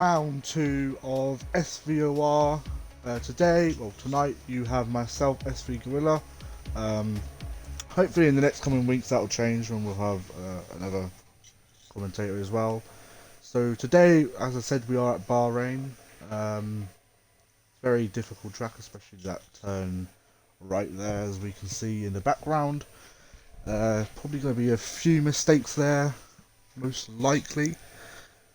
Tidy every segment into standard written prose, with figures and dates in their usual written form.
Round 2 of SVOR. Tonight, you have myself, SV Gorilla. Um, Hopefully, in the next coming weeks, that'll change and we'll have another commentator as well. So, today, as I said, we are at Bahrain. Very difficult track, especially that turn right there, as we can see in the background. Probably going to be a few mistakes there, most likely.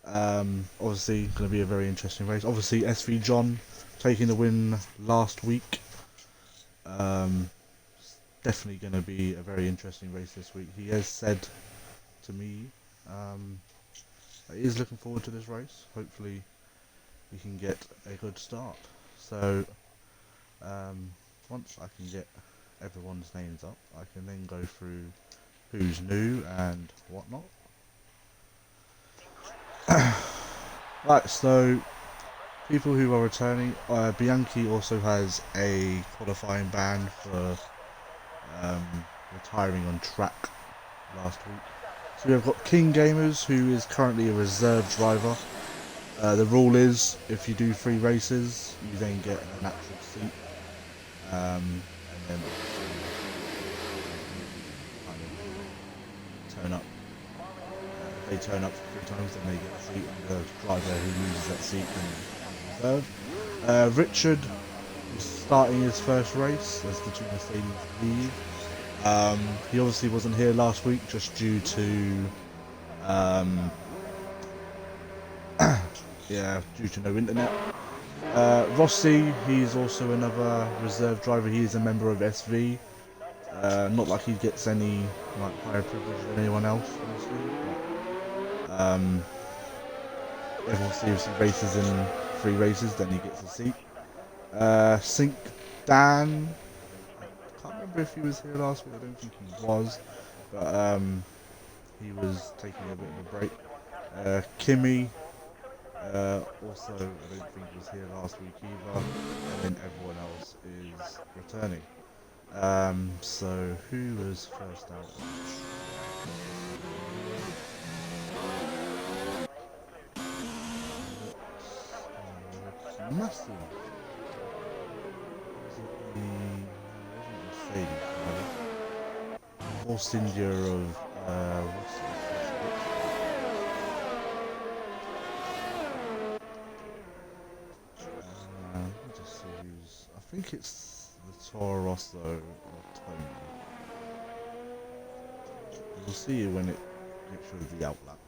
Obviously, going to be a very interesting race. Obviously, SV John taking the win last week. Definitely going to be a very interesting race this week. He has said to me that he is looking forward to this race. Hopefully, he can get a good start. So, once I can get everyone's names up, I can then go through who's new and whatnot. Right, so people who are returning, Bianchi also has a qualifying ban for retiring on track last week. So we've got King Gamers, who is currently a reserve driver. The rule is, if you do 3 races, you then get an actual seat. And then kind of turn up. If they turn up 3 times, then they get a seat, and the driver who loses that seat can reserve. Richard is starting his first race as the two Mercedes leave. He obviously wasn't here last week just due to due to no internet. Rossi, he's also another reserve driver. He is a member of SV. Not like he gets any higher privilege than anyone else, honestly. But, everyone seriously races in 3 races, then he gets a seat. Sync Dan, I can't remember if he was here last week. I don't think he was, but he was taking a bit of a break. Kimmy, also I don't think was here last week either, and then everyone else is returning. So who was first out? Massive. Mercedes, Force India of just see who's. I think it's the Toro Rosso or Tony. We'll see you when it gets rid of the outlap,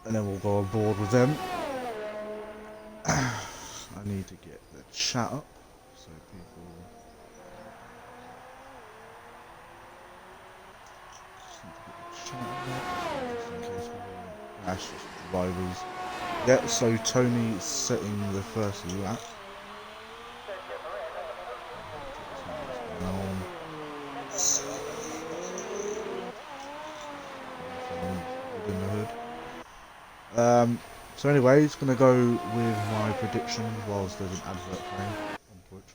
and then we'll go on board with them. I need to get the chat up so people. Ash drivers. Yeah, so Tony setting the first lap. Within the hood. So anyway, it's gonna go with my prediction whilst there's an advert playing on Twitch.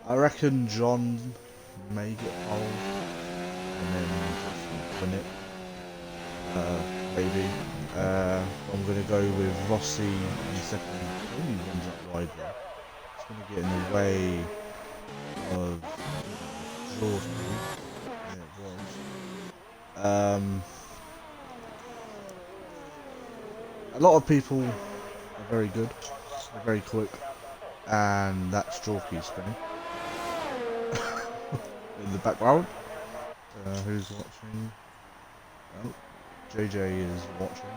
I reckon John may get pole and then just win it. Maybe. I'm gonna go with Rossi in second. Only runs up wide there. It's gonna get in the way of Jordan. Yeah, it was. A lot of people are very good, they're very quick, and that's Jorky spinning in the background. Who's watching? Oh, JJ is watching.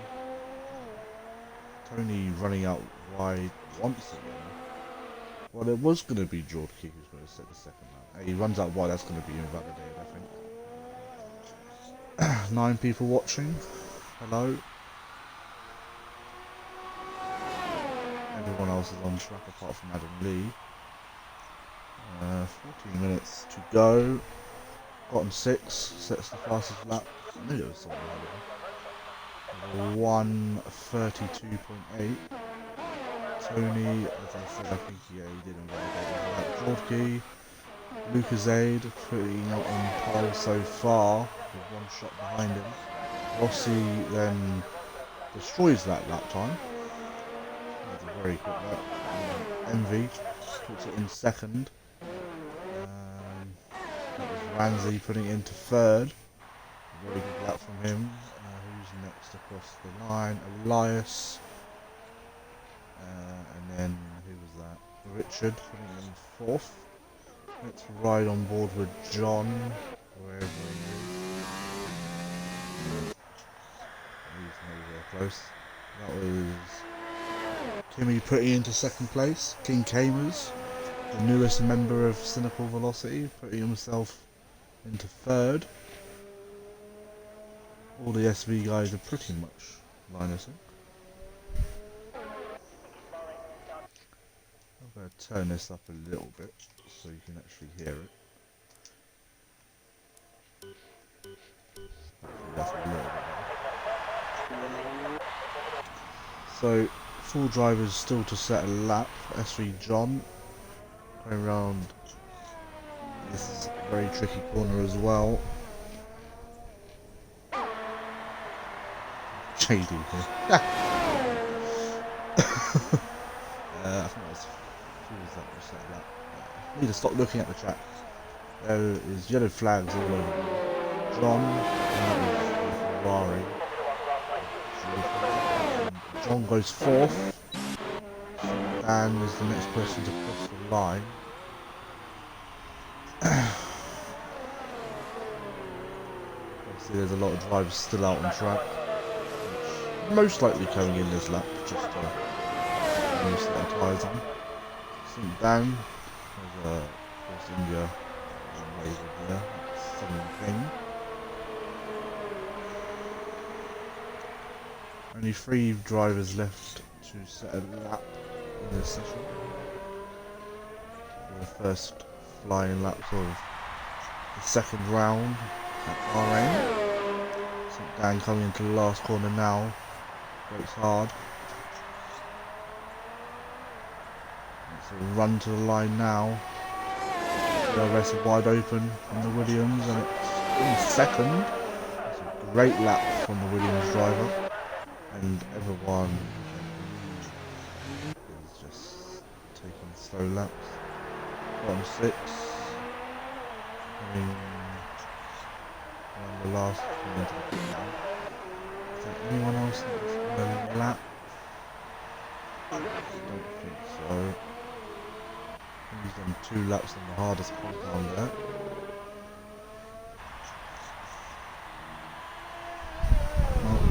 Tony running out wide once again. Well, it was going to be Jorky who's going to set the second lap. He runs out wide, that's going to be invalidated, I think. 9 people watching. Hello. Everyone else is on track apart from Adam Lee. 14 minutes to go. Gotten 6, sets the fastest lap. I knew there was something over 1:32.8. Tony, as I said, I think he did invalidate that. Jorge, Lucas Aid putting out on pole so far with 1 shot behind him. Rossi then destroys that lap time. That's a very quick lap. Envy puts it in second. That was Ramsey putting it into third. A very good lap from him. Who's next across the line? Elias. And then who was that? Richard putting it in fourth. Let's ride on board with John, wherever he is. He's nowhere close. That was Kimmy putting into second place. King Kamers, the newest member of Cynical Velocity, putting himself into third. All the SV guys are pretty much line sync. I'm going to turn this up a little bit so you can actually hear it. That's a little bit better. So, full drivers still to set a lap. SV John going around this very tricky corner as well. JD here. I think that's who was that who set that. I need to stop looking at the chat. There is yellow flags all over. John, and Ferrari. John goes fourth. Dan is the next person to cross the line. See, there's a lot of drivers still out on track. Most likely coming in this lap, just to use their tyres on. St. Dan, there's of course India labelled there, Southern King. Only 3 drivers left to set a lap in this session. For the first flying laps of the second round at Bahrain. St. Dan coming into the last corner now. Brakes hard. It's a run to the line now. The rest are wide open from the Williams, and it's in second. It's a great lap from the Williams driver, and everyone is just taking slow laps. Bottom 6. Coming around the last one into the pit now. Is there anyone else that's going to lap? I don't think so. He's done 2 laps on the hardest compound there. Well,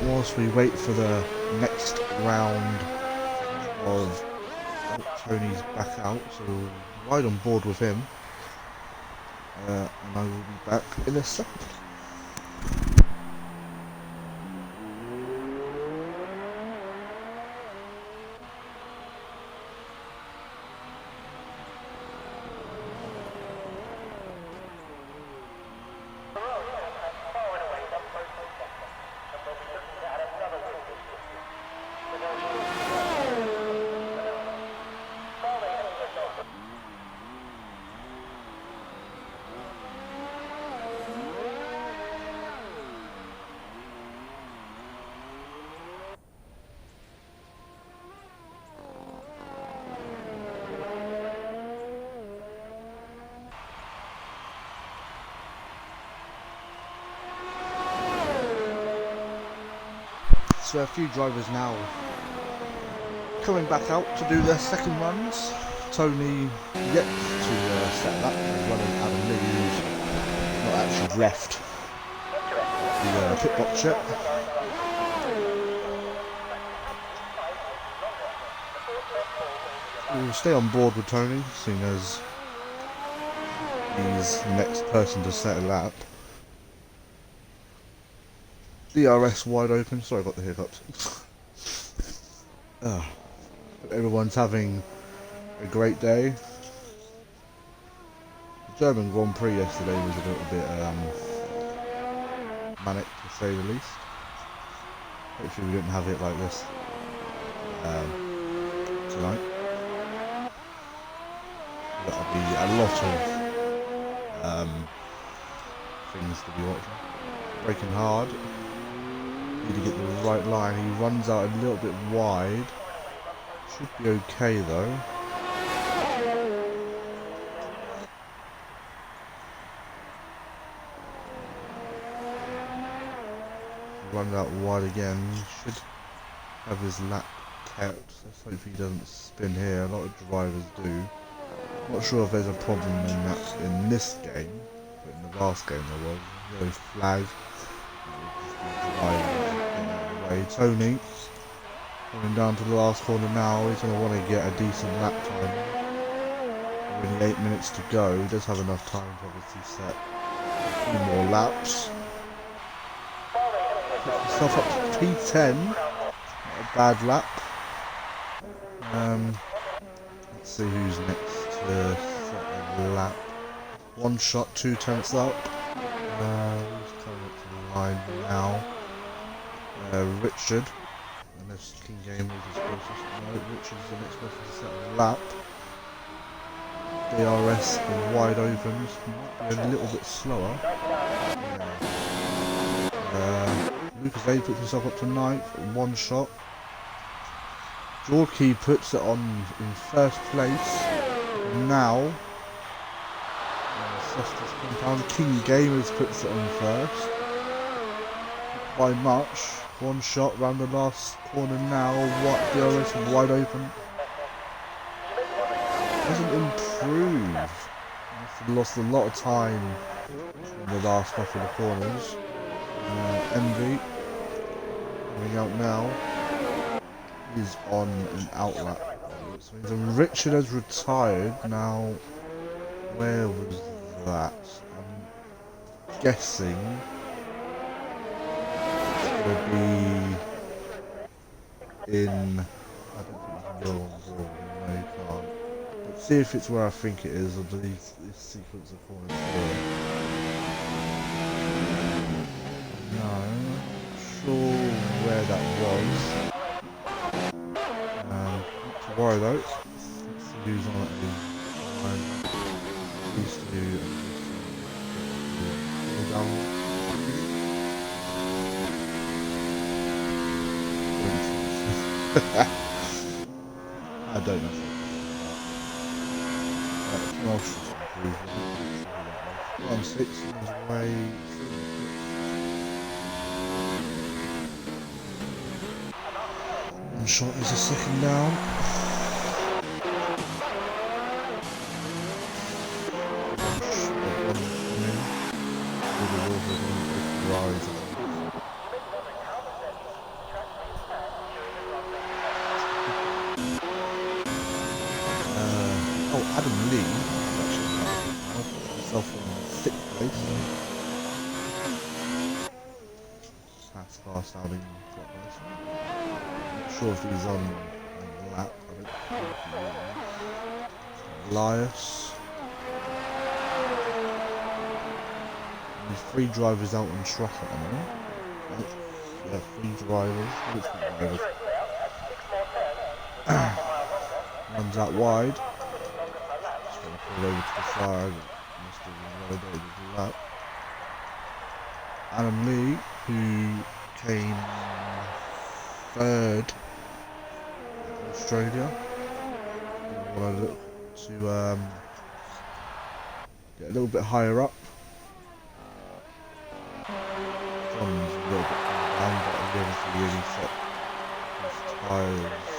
whilst we wait for the next round of Tony's back out, so we'll ride on board with him. And I will be back in a second. So a few drivers now coming back out to do their second runs. Tony yet to set that, as well as Adam Lee, who's not actually left the pit box yet. We'll stay on board with Tony, seeing as he's the next person to set a lap. DRS wide open. Sorry, I got the hiccups. Everyone's having a great day. The German Grand Prix yesterday was a little bit manic, to say the least. Hopefully we didn't have it like this tonight. That'll be a lot of things to be watching. Braking hard. Need to get the right line. He runs out a little bit wide. Should be okay though. Runs out wide again. Should have his lap kept. Let's hope he doesn't spin here. A lot of drivers do. Not sure if there's a problem in this game, but in the last game there was. Yellow flag. Tony coming down to the last corner now. He's going to want to get a decent lap time. Only 8 minutes to go. He does have enough time to obviously set a few more laps. Puts himself up to P10. Not a bad lap. Let's see who's next to set a lap. 1 shot, 2 tenths up. Who's coming up to the line now? Richard, unless King Game is his closest. No, Richard's the next person to set a lap. DRS wide open, might be a little bit slower. Lucas A puts himself up to 9th, 1 shot. Jorky puts it on in 1st place. Now, King Gamers puts it on 1st. By much. 1 shot round the last corner now. What DRS wide open. Doesn't improve. Lost a lot of time in the last couple of corners. Envy coming out now is on an out lap. So Richard has retired now. Where was that? I'm guessing would be in. I don't think you can go on board. No, you can't. But see if it's where I think it is, or do this sequence of corners here. No, I'm not sure where that was. Not to worry though. Let's see who's on it. These two and down. I don't know. Well, 1-6 is away. 1 shot is a second down. Adam Lee put himself in 6th place. That's fast outing clockwise. Not sure if he's on the lap. I don't think he is. Elias. There's 3 drivers out on track at the moment. Yeah, 3 drivers. Runs out wide. Over to the side, must have validated the lap. Adam Lee, who came 3rd in Australia, want to look to get a little bit higher up. John's a little bit down, but again, if he really set his tyres.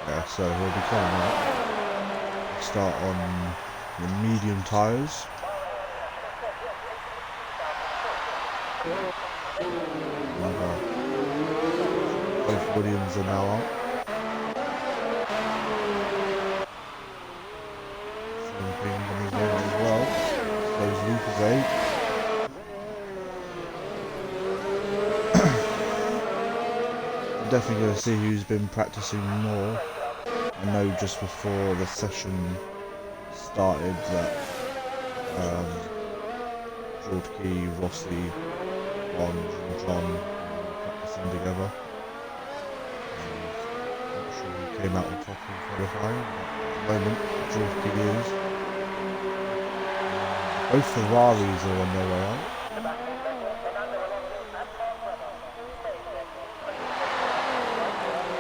Yeah, so he'll be coming up. Start on the medium tyres. Both Williams are now up. Same thing on his own as well. Goes Lucas A. Definitely going to see who's been practicing more. I know just before the session started that George Key, Rossi, Bond and John were together. Not sure who came out on top in qualifying, but at the moment, George Key is. Both Ferraris are on their way out.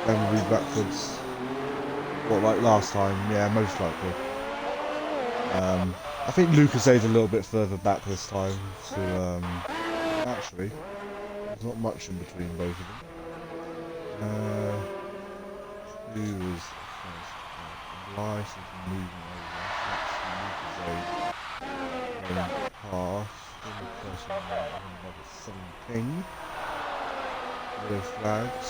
Then we'll be backwards. What, like last time? Yeah, most likely. I think Lucas A's a little bit further back this time. So, actually, there's not much in between both of them. Who was first? Elias is moving over. That's Lucas A going past. Then the person right on another Southern King. Yellow flags.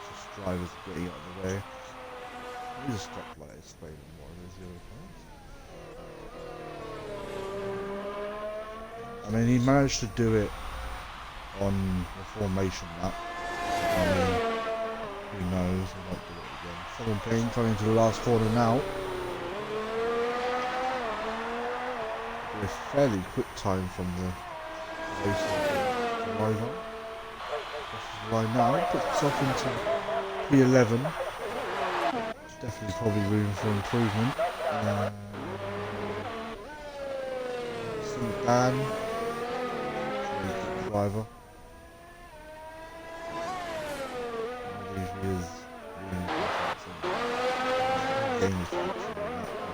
Just drivers getting out of the way. There's a stoplight explaining why there's yellow flags. I mean, he managed to do it on the formation lap. I mean, who knows, he might do it again. Southern King coming to the last corner now. A fairly quick time from the race driver. Crosses the line now, puts himself into P11. Definitely probably room for improvement. Dan, driver. I believe he is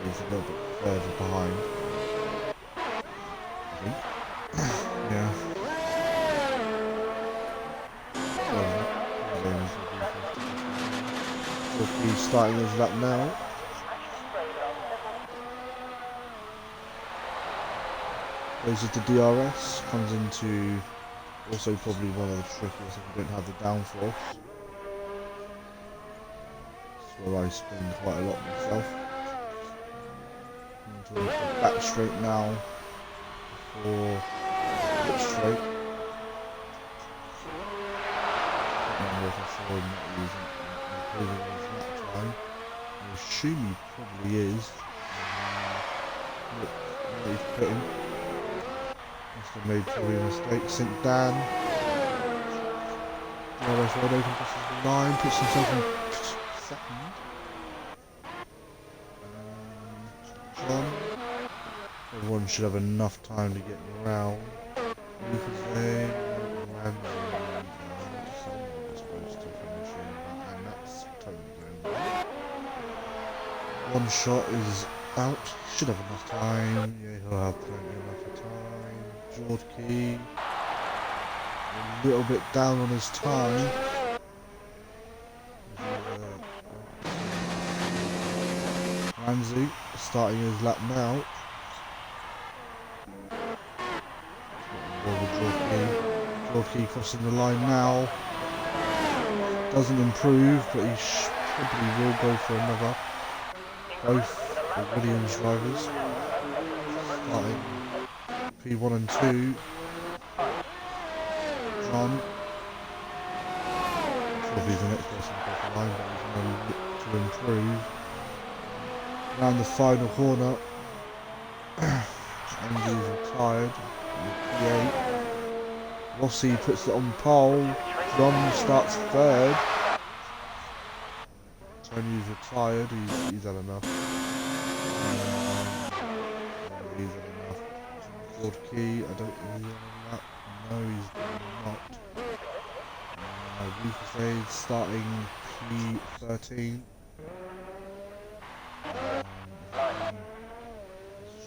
he's a little bit further behind. I think. Yeah. He's starting his lap now. Goes into DRS, comes into also probably one of the trickiest if you don't have the downforce. That's where I spend quite a lot myself. Into the back straight now for pit straight. I don't remember if I saw him not using improving his lap time. I assume he probably is. Look where he's put him. Must have made probably a mistake. Sync Dan. DRS wide open, crosses the line, puts himself in second. John. Everyone should have enough time to get around. Lucas A. Ramsey. Someone's supposed to finish in, and that's totally going well. One shot is out. Should have enough time. Yeah, he'll have plenty enough time. George Key, a little bit down on his time. Ramsey starting his lap now. George Key crossing the line now. Doesn't improve, but he probably will go for another. Both the Williams drivers starting P1 and 2. John. Not sure if he's the next person to cross the line, but he's going to look to improve. Around the final corner. Andy's retired. P8. Rossi puts it on pole. John starts third. Tony's retired. He's had enough. He's had enough. George Key, I don't think he's on that. No, he's not. Lucas A starting P13.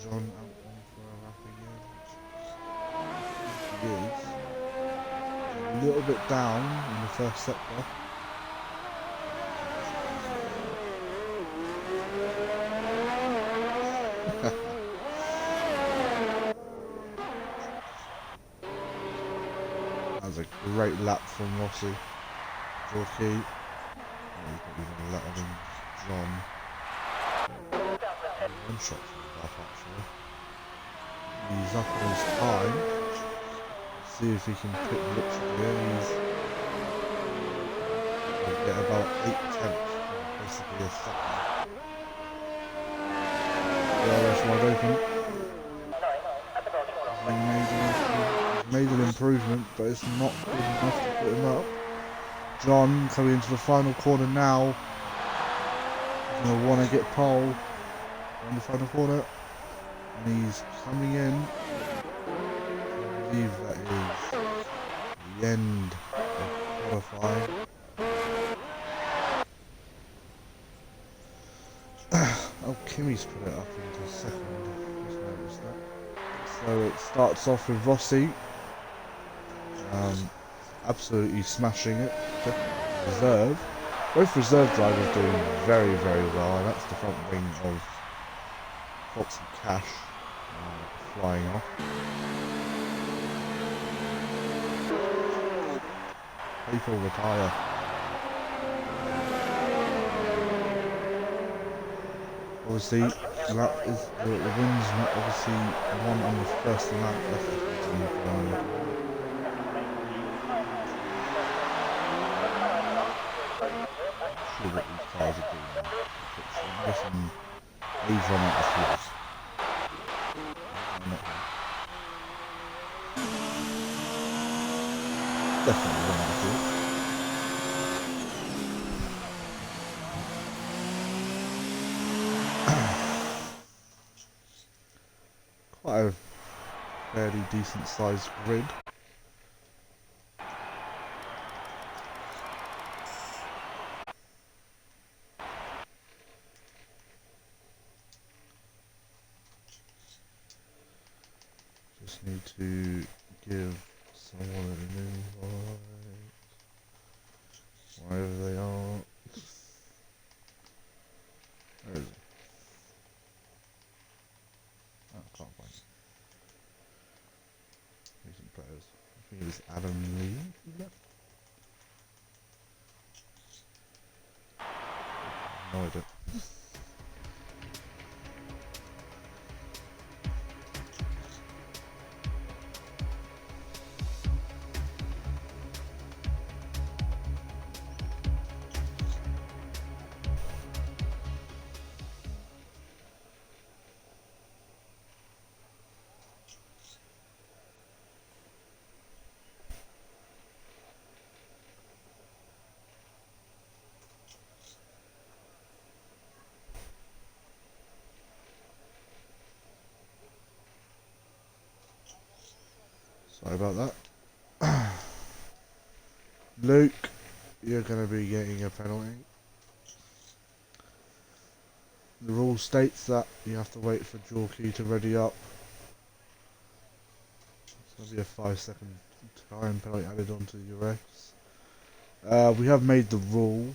John out on for a lap again. He is. A little bit down in the first sector. That was a great lap from Rossi. George Key. He's probably going to let him John. One shot from the off actually. He's up on his time. See if he can pick looks here. He'll get about 8 tenths, basically a second. Yeah, that's wide open. He's made an improvement, but it's not good enough to put him up. John coming into the final corner now. He's going to want to get pole on the final corner. And he's coming in. I believe that is the end of qualifying. Oh, Kimmy's put it up into second. Just noticed that. So it starts off with Rossi. Absolutely smashing it. Reserve. Both reserve drivers doing very, very well, and that's the front wing of Fox and Cash flying off. People retire. Obviously, that is the wins. Obviously, one on the first lap. That's sure what these cars are doing now. I'm guessing these run out of fuels. Definitely run out of fuel. Quite a fairly decent sized grid. Just need to give someone an invite, wherever they are. Where is it? Oh, I can't find it. Recent players. I think it was Adam Lee who left. No idea. Sorry about that. Luke, you're going to be getting a penalty. The rule states that you have to wait for Jorky to ready up. So there'll be a 5-second time penalty added onto your race. We have made the rule.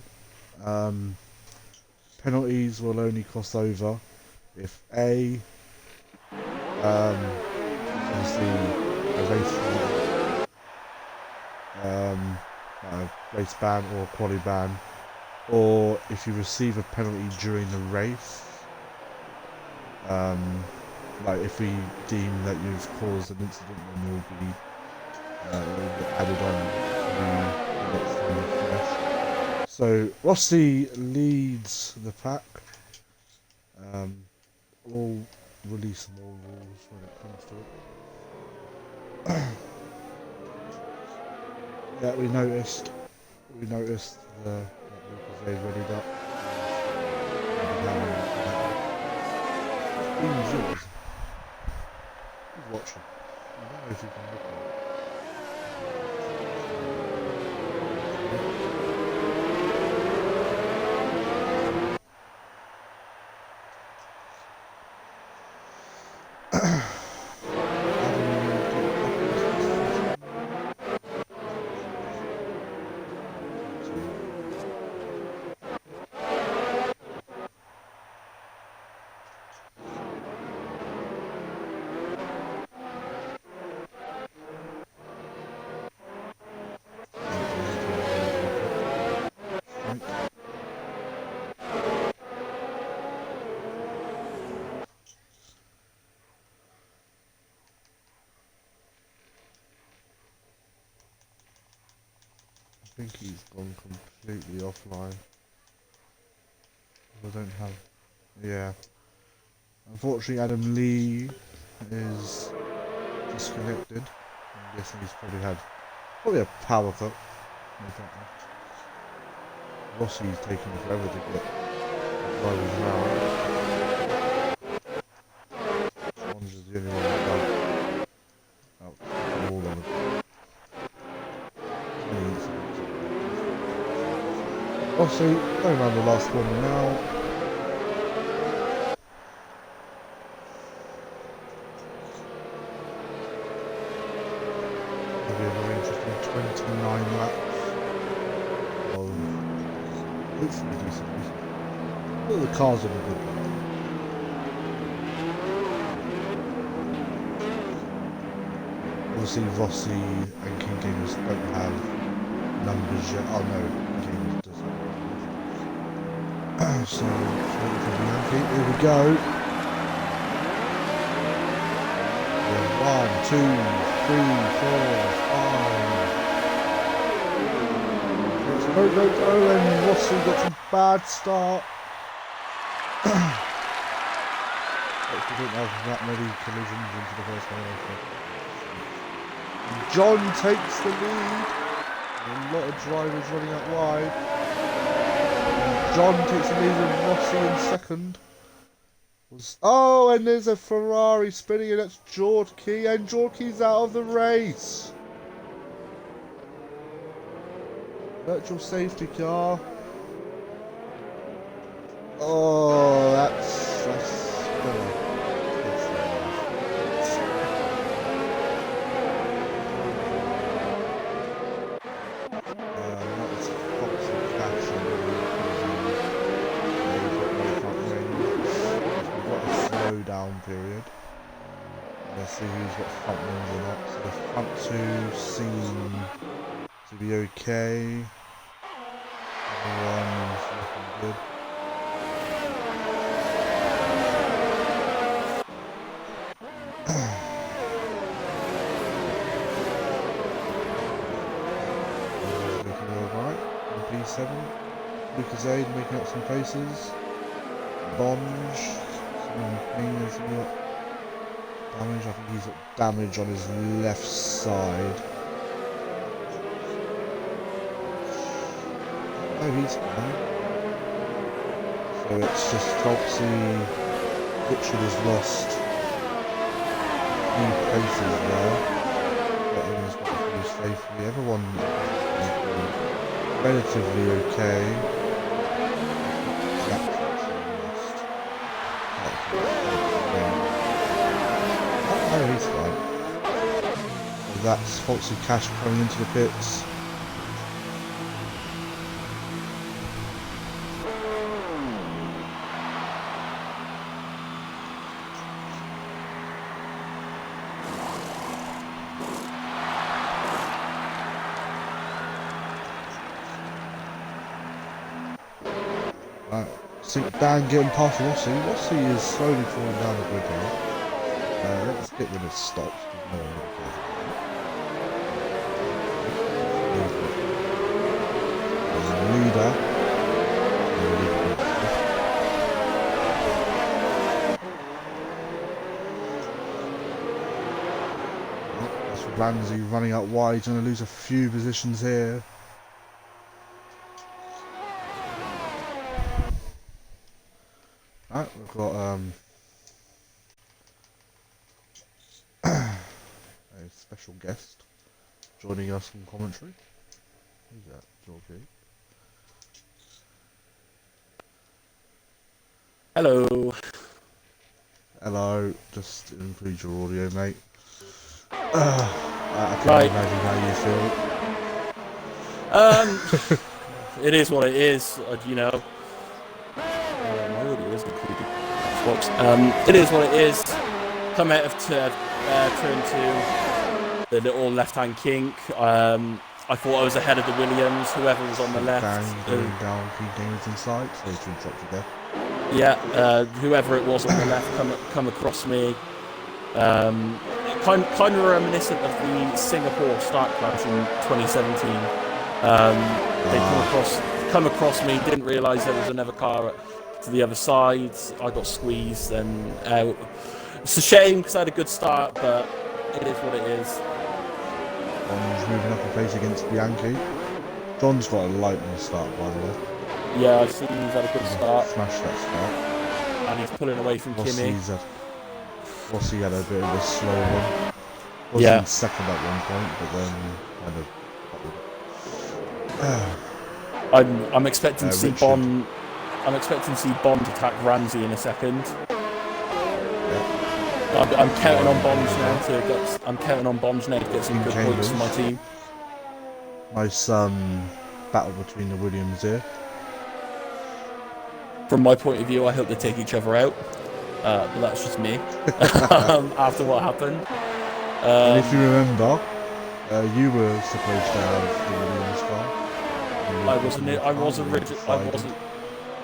Penalties will only cross over if A, obviously a race ban or a quali ban, or if you receive a penalty during the race. Like if we deem that you've caused an incident, then it will be added on the next time you finish. So Rossi leads the pack. We'll release more rules when it comes to it. Yeah, we noticed that Lucas A readied up. Who's yours? Who's watching? I don't know if you can look at it. I think he's gone completely offline. I don't have... Yeah. Unfortunately, Adam Lee is disconnected. I'm guessing he's probably had a power cut. Rossi's taking forever to get drivers around. Swans is the only one that's out all of them. Rossi going around the last corner now. It'll be a very interesting 29 laps of hopefully decent racing. But the cars are in a good one. Obviously Rossi and King Gamers don't have numbers yet. Oh no, Gamers does have. So, here we go. 1, 2, 3, 4, 5. Go, and Rossi gets a bad start. We didn't have that many collisions into the first one. John takes the lead. A lot of drivers running out wide. John takes the lead with Rossi in second. Oh, and there's a Ferrari spinning, and that's Jorke, and Jorke's out of the race. Virtual safety car. Oh, that's down period. Let's see who's got front wings or not. So the front two seem to be okay. Everyone's looking good. Looking alright. P7. Lucas Aid making up some paces. Bonge. Damage. I think he's got damage on his left side. Oh, he's fine. So it's just Topsy. Richard has lost a few places there, but he's got through safely. Everyone is relatively okay. Oh, he's fine. So that's Foxy Cash coming into the pits. Right, Sink Dan getting past Rossi. Rossi is slowly falling down the grid now. Let's get rid of stops. There's a leader. That's Ramsey running out wide. He's going to lose a few positions here. Right, we've got a special guest joining us from commentary. Who's that? Georgie. Hello. Hello, just include your audio, mate. I can't imagine how you feel. It is what it is, you know. My audio is included. It is what it is. Come out of turn 2, the little left-hand kink. I thought I was ahead of the Williams. Whoever was on the left. Going down, keep games inside. Sorry to interrupt you there. Yeah, whoever it was on the left come across me. Kind of reminiscent of the Singapore start crash in 2017. They come across me, didn't realise there was another car to the other side. I got squeezed and out. It's a shame because I had a good start, but it is what it is. John's moving up a pace against Bianchi. John's got a lightning start, by the way. Yeah, I've seen he's had a good start, Smash that start. and he's pulling away from Kimi. Rossi had a bit of a slow one. Was Yeah. in second at one point, but then kind of. I'm expecting to see Richard. Bond. I'm expecting to see Bond attack Ramsey in a second. Yeah. I'm counting on Bonds now to get. I'm counting on Bonds now to get some good points for my team. Nice battle between the Williams here. From my point of view, I hope they take each other out. But that's just me. After what happened. And if you remember, you were supposed to have the Williams car.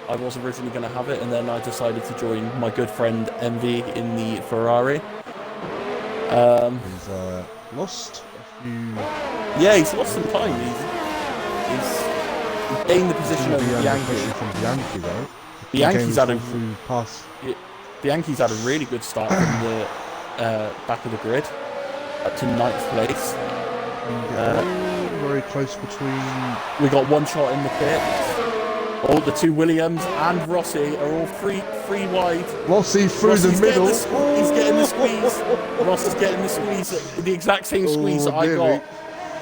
I was originally going to have it, and then I decided to join my good friend MV in the Ferrari. He's lost a few. Yeah, he's lost some time. He's gained the position of Bianchi. From Bianchi though. Bianchi's had a pass. Bianchi's had a really good start from the back of the grid up to 9th place. Very close between. We got one shot in the pit. All the two Williams and Rossi are all free wide. Rossi through Rossi's the middle. He's getting the squeeze. Ross is getting the squeeze, the exact same squeeze that I got.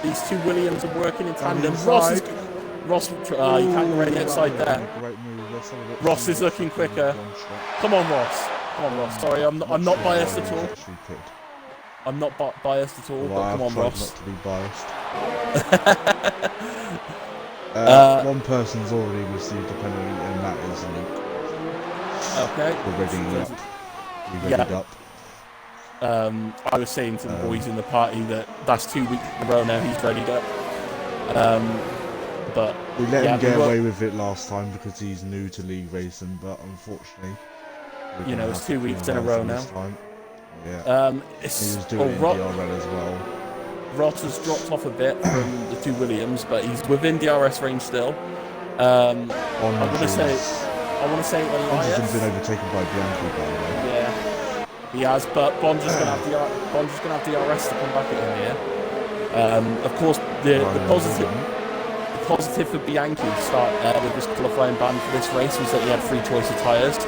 These two Williams are working in tandem. You can't go around the outside there. Ross is looking quicker. Come on, Ross. Sorry, I'm not biased at all. I'm not biased at all, but come on, Ross. Not to be biased. One person's already received a penalty, and that is Luke. Okay. We're readied up. I was saying to the boys in the party that's 2 weeks in a row now he's readied up. But we let him get away with it last time because he's new to league racing, but unfortunately, it's 2 weeks in a row now. Yeah. He was doing it in DRL as well. Ross has dropped off a bit from the two Williams, but he's within DRS range still. I want to say Elias has been overtaken by Bianchi, by the way. Yeah, he has, but Bond's just gonna have DRS to come back at him here. Of course, the positive for Bianchi to start with this qualifying ban for this race was that he had free choice of tyres.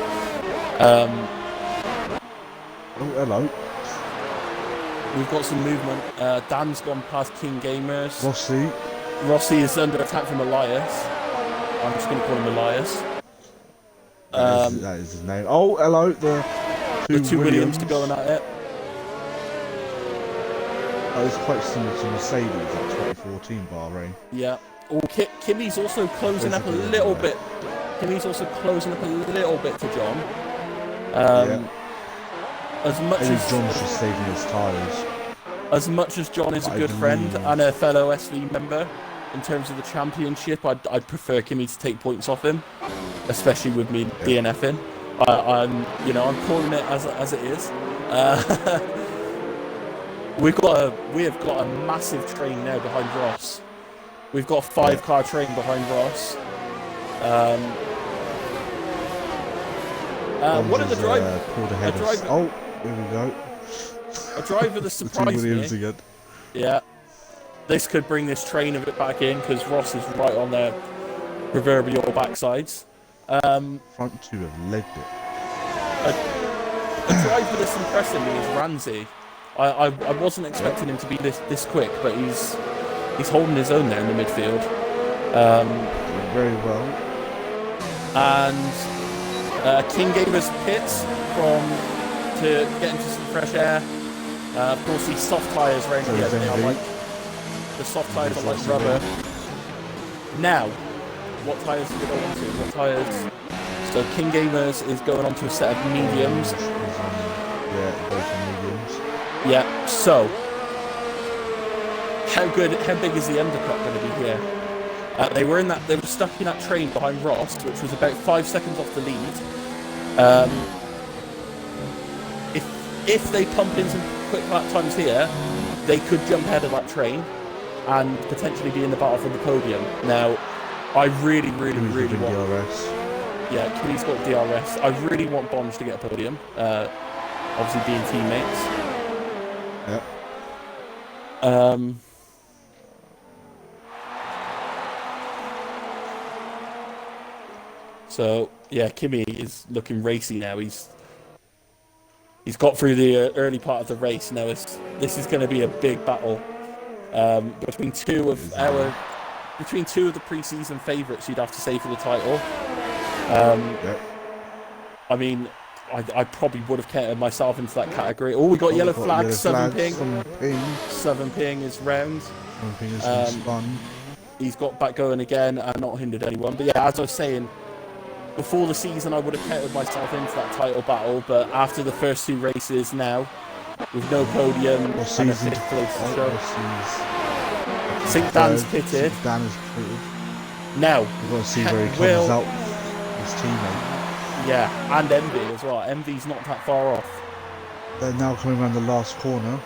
Oh, hello. We've got some movement. Dan's gone past King Gamers. Rossi is under attack from Elias. I'm just going to call him Elias. That is his name. Oh, hello. The two Williams are going at it. It's quite similar to Mercedes at 2014 Bahrain. Yeah. Oh, Kimi's also closing up a little bit. Kimi's also closing up a little bit to John. As much as John's just saving his tyres. As much as John is a good friend and a fellow SV member, in terms of the championship, I'd prefer Kimi to take points off him, especially with me DNFing. I'm calling it as it is. We have got a massive train now behind Ross. We've got a 5-car train behind Ross. One of the drivers pulled ahead of here we go. A driver that surprised me. Again. Yeah. This could bring this train of it back in because Ross is right on their proverbial backsides. Front two have legged it. A driver that's impressing me is Ramsey. I wasn't expecting him to be this quick, but he's holding his own there in the midfield. Very well. And King gave us pits to get into some fresh air. Of course, these soft tyres around here, the soft tyres are like rubber. Now, what tyres do we go on to? What tyres? So King Gamers is going on to a set of mediums. Both mediums. Yeah. So, how big is the undercut going to be here? They were stuck in that train behind Ross, which was about 5 seconds off the lead. If they pump in some quick lap times here, they could jump ahead of that train and potentially be in the battle for the podium. Now, I really want DRS. Yeah, Kimmy's got DRS. I really want Bonds to get a podium. Obviously being teammates. Yep. So yeah, Kimi is looking racy now. He's got through the early part of the race. Now this is going to be a big battle between two of the pre-season favourites. You'd have to say for the title. Yep. I mean, I probably would have counted myself into that category. Oh, we got yellow flags. Southern Ping. Southern Ping is round. Southern Ping has been spun. He's got back going again and not hindered anyone. But yeah, as I was saying, before the season, I would have counted myself into that title battle. But after the first 2 races now, with no podium and a 5th place to show, I think Dan's pitted. Dan is pitted. Now, We've got to see where he comes out with his teammate. Yeah, and Envy as well. Envy's not that far off. They're now coming around the last corner.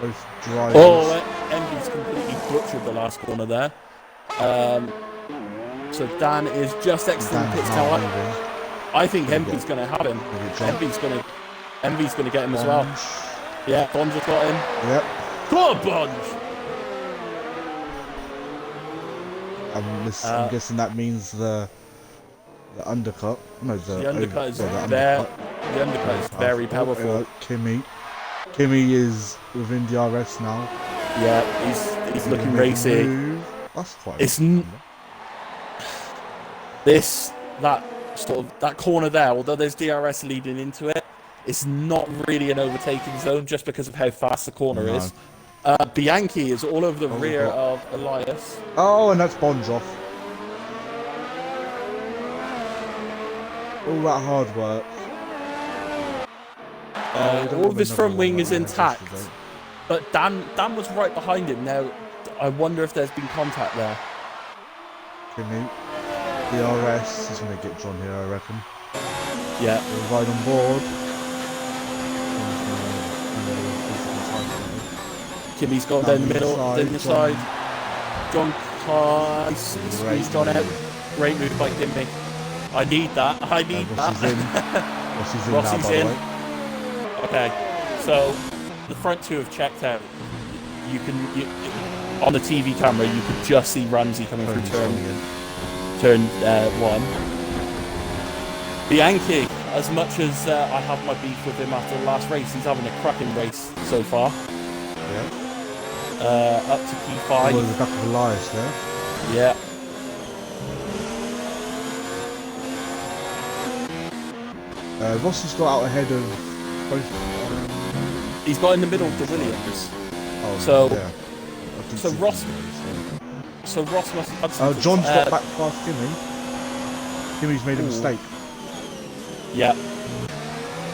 Both drivers. Oh, Envy's completely butchered the last corner there. So Dan is just exiting the pits now. I think Envy's going to have him. Envy's going to get him as well. Yeah, Bonds has got him. Yep. Go on, Bonds! I'm guessing that means the undercut. No, the undercut is there. The undercut is very powerful. Kimi is within DRS now. Yeah, he's looking racy. That's quite. That corner there, although there's DRS leading into it, it's not really an overtaking zone just because of how fast the corner is. Bianchi is all over the rear of Elias. Oh, and that's Bonds off. All that hard work. All of his front wing is intact, but Dan was right behind him. Now, I wonder if there's been contact there. Kimi, DRS is going to get John here, I reckon. Yeah. We're right on board. Kimi's gone down the middle, down the side. John squeezed John out. Great move by Kimi. I need that. Rossi's in. Okay, so the front 2 have checked out. On the TV camera, you could just see Ramsey coming through turn 1. Bianchi, as much as I have my beef with him after the last race, he's having a cracking race so far. Yeah. Up to P5. The back of Elias there. Yeah. Rossi's got out ahead of both. He's got in the middle of the Williams. So Ross must have had John's got back past Kimi. Kimi's made a mistake. Yeah.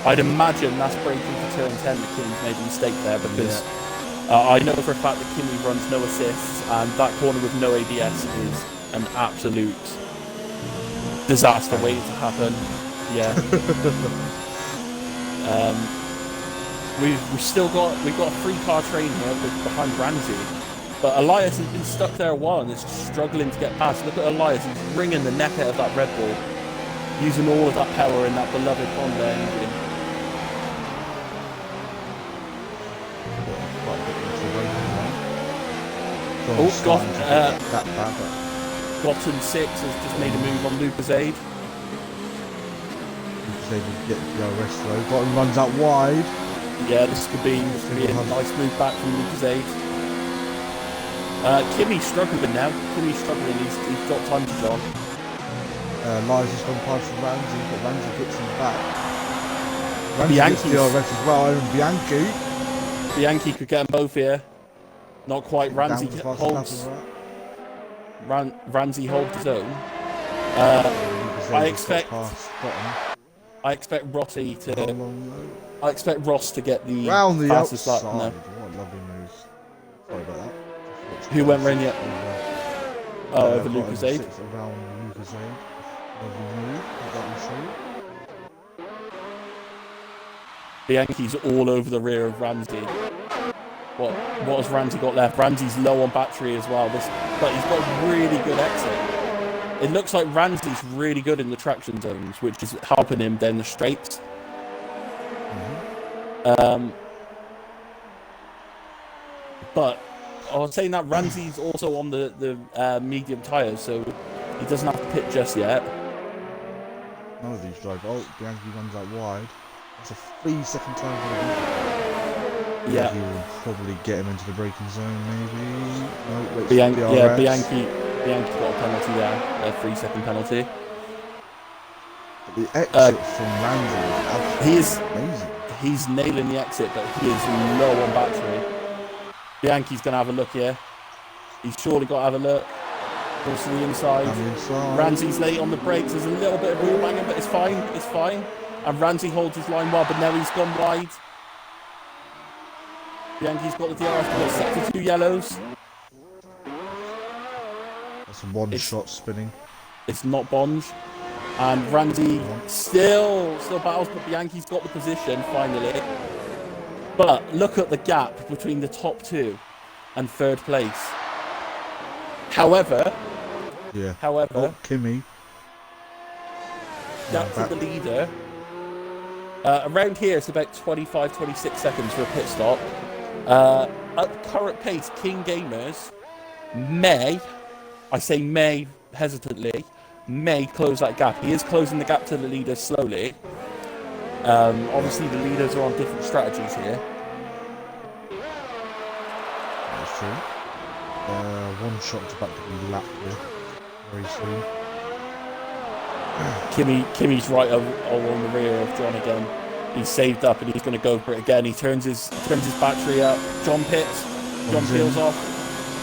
I'd imagine that's braking for turn 10 that Kimi's made a mistake there because I know for a fact that Kimi runs no assists and that corner with no ABS is an absolute disaster waiting to happen. Yeah. We've got a 3-car train here behind Ramsey, but Elias has been stuck there a while and is struggling to get past. Look at Elias; he's wringing the neck out of that Red Bull, using all of that power in that beloved Honda engine. Gotten 6 has just made a move on Lucasade. They can get the rest though. Gotten runs out wide. Yeah, this could be a nice move back from Lucasade. Kimi's struggling now. Kimi's struggling. He's got time to John. Liza's gone past Ramsey, but Ramsey gets him back. Ramsey Bianchi's gets DRS as well, and Bianchi could get them both here. Not quite. Ramsey holds. Ramsey holds his own. I expect Rossi to. I expect Ross to get the round the fastest outside. lap. No. What a lovely move. Sorry about that. Who went round yet? Over Lucasade. Around Lucasade. Lovely move. That was Bianchi's all over the rear of Ramsey. What has Ramsey got left? Ramsey's low on battery as well. But he's got a really good exit. It looks like Ramsey's really good in the traction zones, which is helping him down the straights. But I was saying that Ramsey's also on the medium tyres, so he doesn't have to pit just yet. none of these drive. Oh, Bianchi runs out wide. That's a 3-second time for the Yeah. He will probably get him into the braking zone, maybe. No, wait, Bianchi got a penalty there, a 3-second penalty. But the exit from Ramsey is absolutely amazing. He's nailing the exit, but he is low on battery. Bianchi's going to have a look here. He's surely got to have a look. Goes to the inside. Ramsey's late on the brakes. There's a little bit of wheel banging, but it's fine. It's fine. And Ramsey holds his line well, but now he's gone wide. Bianchi's got the DRS, got set for 2 yellows. That's a one-shot spinning. It's not Bonge. And Ramsey still battles, but Bianchi's got the position finally. But look at the gap between the top 2 and 3rd place. However, Kimi. Gap to the leader. Around here, it's about 25-26 seconds for a pit stop. At current pace, King Gamers may hesitantly, may close that gap. He is closing the gap to the leader slowly. Obviously, the leaders are on different strategies here. That's true. One shot's about to be lapped here very soon. Kimi's right on the rear of John again. He's saved up and he's going to go for it again. He turns his battery up. John pits. John peels off.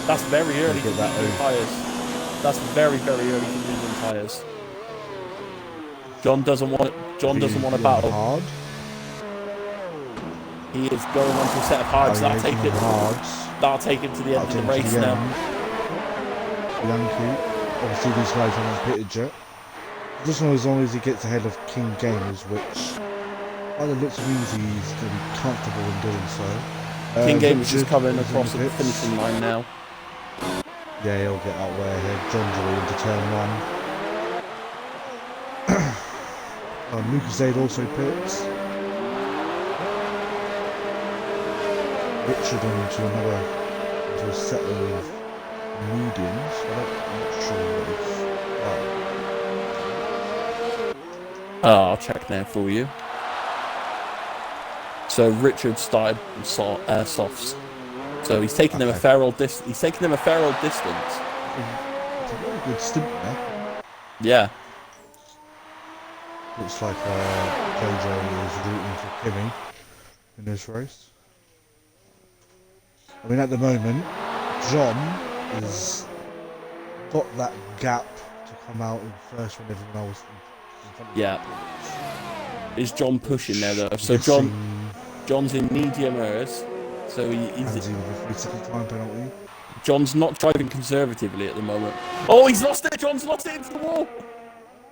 That's very early for medium tyres. That's very, very early for medium tyres. John doesn't want to battle. Hard. He is going on to a set of hards. That'll take him to the end of the race now. Bianchi. Obviously these guys haven't pitted yet. Just as long as he gets ahead of King Gamers, which by the looks of things he's going to be comfortable in doing so. King Gamers is coming across the finishing line now. Yeah, he'll get that way ahead. John's already into turn 1. Lucas Aid also pits. Richard into a set of mediums. I'm not sure what it's I'll check now for you. So Richard started softs. So he's taking them a fair old distance. He's taking them a fair old distance. It's a very good stint there. Yeah. Looks like JJ is rooting for Kimi in this race. I mean, at the moment, John has got that gap to come out in first when everyone else in front of him. Yeah. Is John pushing there though? So John's in medium errors. So he's with a 3-second time penalty. John's not driving conservatively at the moment. Oh, he's lost it! John's lost it into the wall!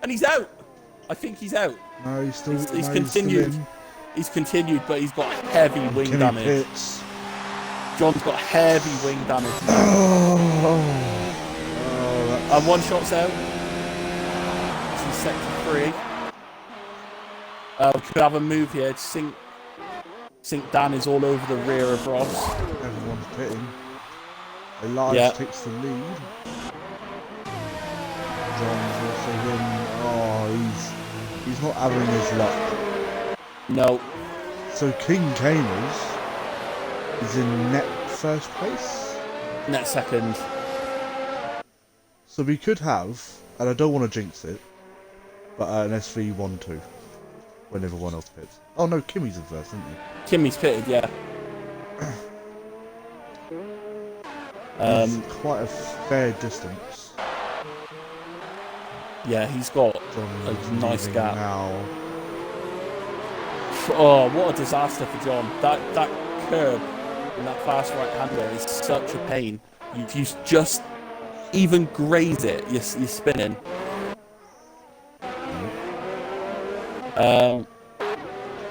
And he's out! I think he's out. No, he's still He's continued. He's continued, but he's got heavy wing damage. Pits. John's got heavy wing damage. And one shot's out. This is sector 3. Could have a move here. Sync Dan is all over the rear of Ross. Everyone's pitting. Elias takes the lead. John's also in. Oh, he's not having his luck. No. So King Gamers is in net first place. Net second. So we could have, and I don't want to jinx it, but an SV1-2 when everyone else pits. Oh no, Kimi's in first, isn't he? Kimi's pitted, yeah. Quite a fair distance. Yeah, he's got a nice gap. Now. Oh, what a disaster for John. That curb and that fast right-hander is such a pain. You just even graze it, you're spinning.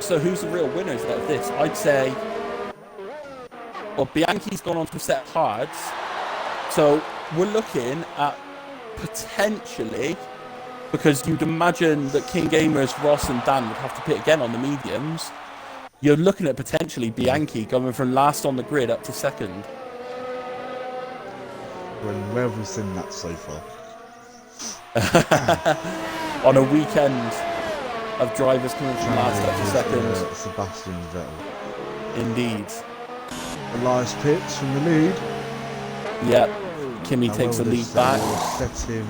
So who's the real winners out of this? I'd say, well, Bianchi's gone on to a set of hards. So we're looking at potentially, because you'd imagine that King Gamers, Ross and Dan would have to pit again on the mediums. You're looking at potentially Bianchi going from last on the grid up to second. Where have we seen that so far? On a weekend of drivers coming from last up to second. Sebastian Vettel. Indeed. Elias Pitts from the lead. Yep. Kimmy takes the lead back. Set him.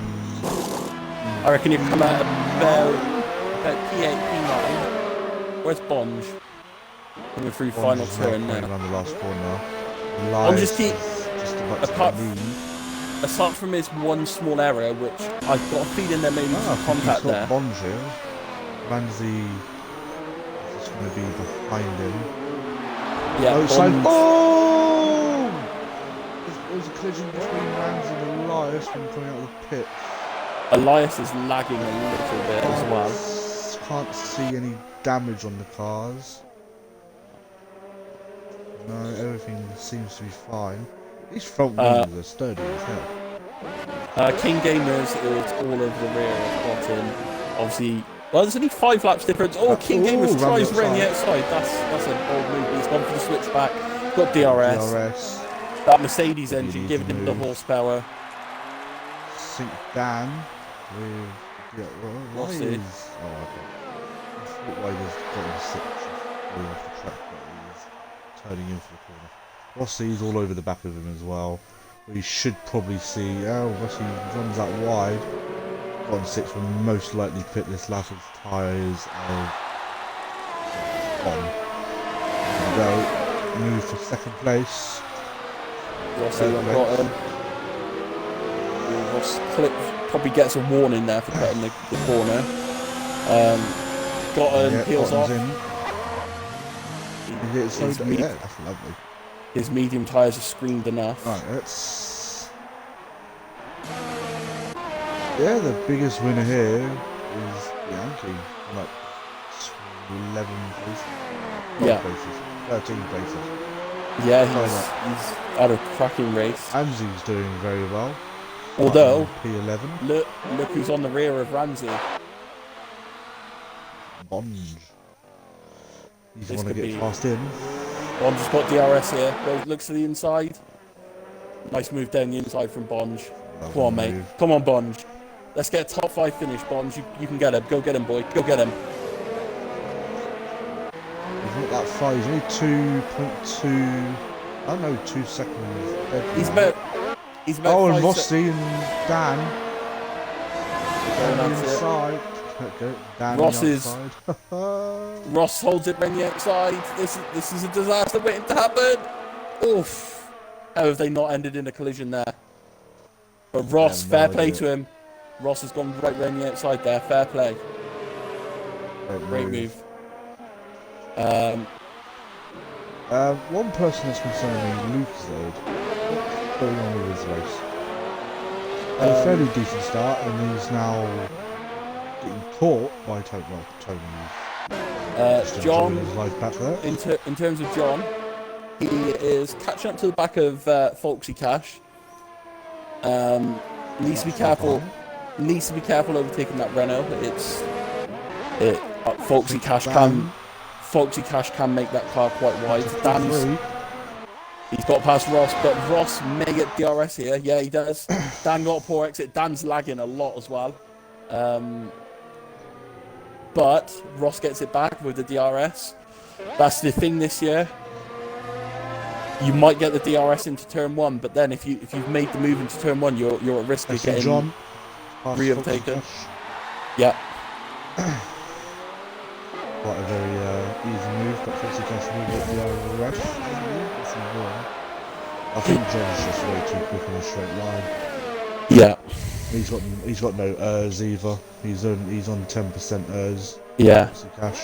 I reckon he'll come out about P8, P9. Where's Bonge? Coming through final turn now. Around the last corner. I'll just keep. Just about Apart to lead. Aside from his one small error, which I've got a feeling there may be some contact there. Bonge here. Ramsey is going to be behind him. Yeah, Oh! There was a collision between Ramsey and Elias when coming out of the pit. Elias is lagging a little bit as well. Can't see any damage on the cars. No, everything seems to be fine. These front wheels are sturdy as hell. King Gamers is all over the rear at the bottom. Obviously, well, there's only 5 laps difference. Oh, King Gamers tries around the outside. That's a bold move. He's gone for the switchback. Got DRS. That Mercedes engine giving him the horsepower. Sync Dan with Rossi. Why he's got him 6 going off the track, but he's turning in for the corner. Rossi's all over the back of him as well. We should probably see. Rossi runs out wide. Got on 6 will most likely pit this lap. His tyres are on. There we go. Move for second place. Rossi on bottom. Ross probably gets a warning there for cutting the corner. Peels off. That's lovely. His medium tyres are screened enough. Right, let's. Yeah, the biggest winner here is Yankee. Like 11 places. 12 places. 13 places. Yeah, he's had a cracking race. Ramsey's doing very well. Although, P11. look who's on the rear of Ramsey. Bonge. He's the one to get past him. Bonge has got DRS here. Looks to the inside. Nice move down the inside from Bonge. Come on, mate. Come on, Bonge. Let's get a top 5 finish, Bonge. You can get him. Go get him, boy. Go get him. He's not that far. He's only 2.2. I don't know, 2 seconds. He's about. And Rossi and Dan. Down the inside. Ross holds it around the outside. This is a disaster waiting to happen. Oof. How have they not ended in a collision there? But Ross, fair play to him. Ross has gone right around the outside there. Fair play. Great move. One person that's concerning me, Luke Zode. What's going on with his race? A fairly decent start, and he's now getting caught by Tony. John, his life back there. in terms of John, he is catching up to the back of Folksy Cash. Needs to be careful. Needs to be careful overtaking that Renault. Folksy Cash can make that car quite wide. He's got past Ross, but Ross may get DRS here. Yeah, he does. Dan got a poor exit. Dan's lagging a lot as well. But Ross gets it back with the DRS. That's the thing this year. You might get the DRS into turn 1, but then if you've made the move into turn 1, you're at risk of getting re-overtaken. Yeah. Quite a very easy move, but Foxy Cash will get the DRS. I think John's just way too quick on a straight line. Yeah. He's got no ERS either. He's on 10% ERS. Yeah. Cash,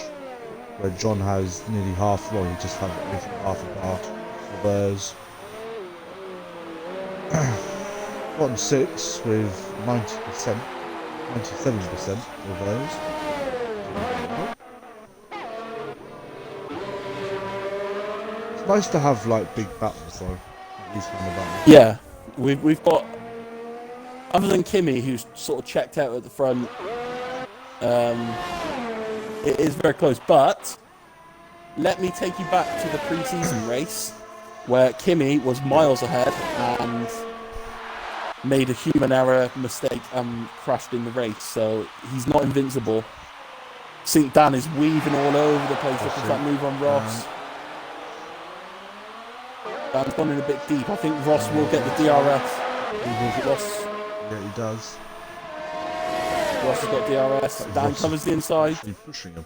where John has nearly half. Well, he just has half a bar of ERS. Got 6 with 90%, 97% of ERS. It's nice to have like big battles though. These kind of battles. Yeah. We've got. Other than Kimmy, who's sort of checked out at the front, it is very close. But let me take you back to the pre-season race, where Kimmy was miles ahead and made a human error mistake and crashed in the race. So he's not invincible. See, Dan is weaving all over the place looking for that move on Ross. Dan's gone in a bit deep. I think Ross will get the DRS. Ross. Yeah, he does. Ross has got DRS. Dan covers the inside. Pushing him.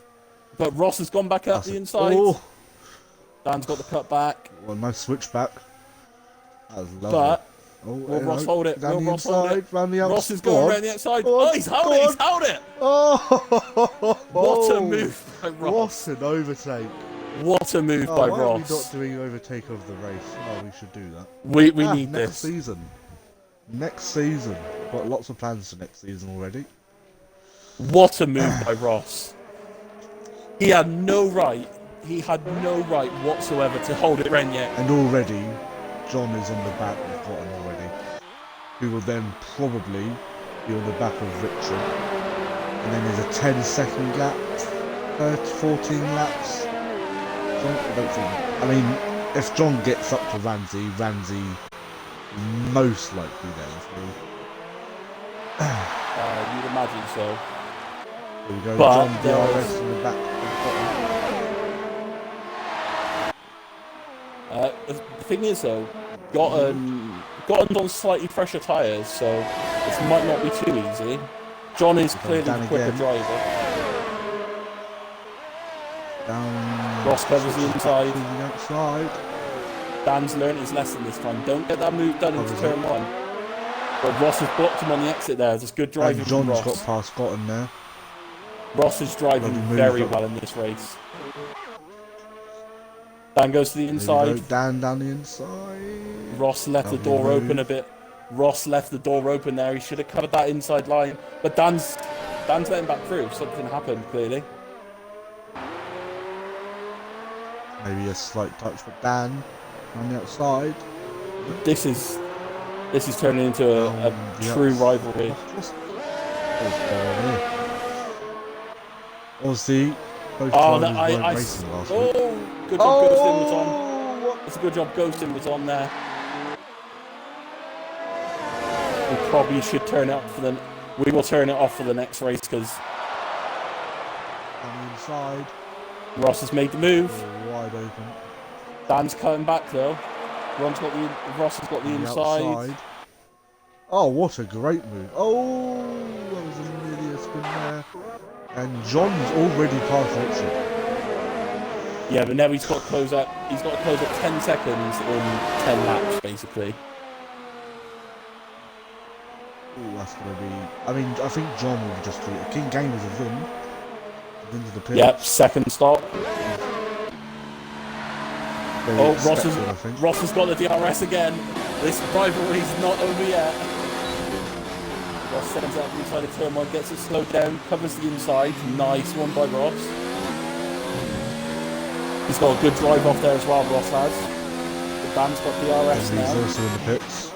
But Ross has gone back up the inside. Oh. Dan's got the cut back. Well, nice switch back. That was lovely. But will Ross hold it? Will Ross hold it? Ross is going around the outside. Oh, he's held it! He's held it! Oh! What a move by Ross! What an overtake! What a move by why Ross! Are we not doing overtake of the race? Oh, we should do that. We need next this season. Next season. Got lots of plans for next season already. What a move by Ross! He had no right. He had no right whatsoever to hold it round yet. And already, John is on the back of Cotton already. Who will then probably be on the back of Richard. And then there's a 10-second gap. 14 laps. I mean, if John gets up to Ramsey most likely then. You'd imagine so. There we go, But John DRS in the back of the thing is though, Gotton's on slightly fresher tyres, so this might not be too easy. John is clearly the quicker driver. Down. Ross covers the inside. The outside. Dan's learned his lesson this time. Don't get that move done into turn 1. But Ross has blocked him on the exit there. There's good driving from Ross. John's got past Cotton there. Ross is driving very well in this race. Dan goes to the inside. Dan down the inside. Ross left the door open a bit. Ross left the door open there. He should have covered that inside line. But Dan's letting back through. Something happened, clearly. Maybe a slight touch for Dan on the outside. This is turning into a true rivalry. Obviously, both drivers weren't racing last week. Good job Ghostin was on. It's a good job Ghostin was on there. We probably should turn it off we will turn it off for the next race because on the inside. Ross has made the move. Wide open. Dan's cutting back though. Ross has got the inside. Outside. Oh, what a great move. Oh, that was nearly a spin there. And John's already past Richard. Yeah, but now he's got to close up. He's got to close up 10 seconds in 10 laps, basically. Ooh, that's going to be... I mean, I think John will just do it. King Gamers have won. Into the pit. Yep, second stop. Ross has got the DRS again. This rivalry's not over yet. Ross sends out the inside of turn 1, gets it slowed down, covers the inside. Nice one by Ross. He's got a good drive off there as well, Ross has. The Dan's got DRS now. He's also in the pits.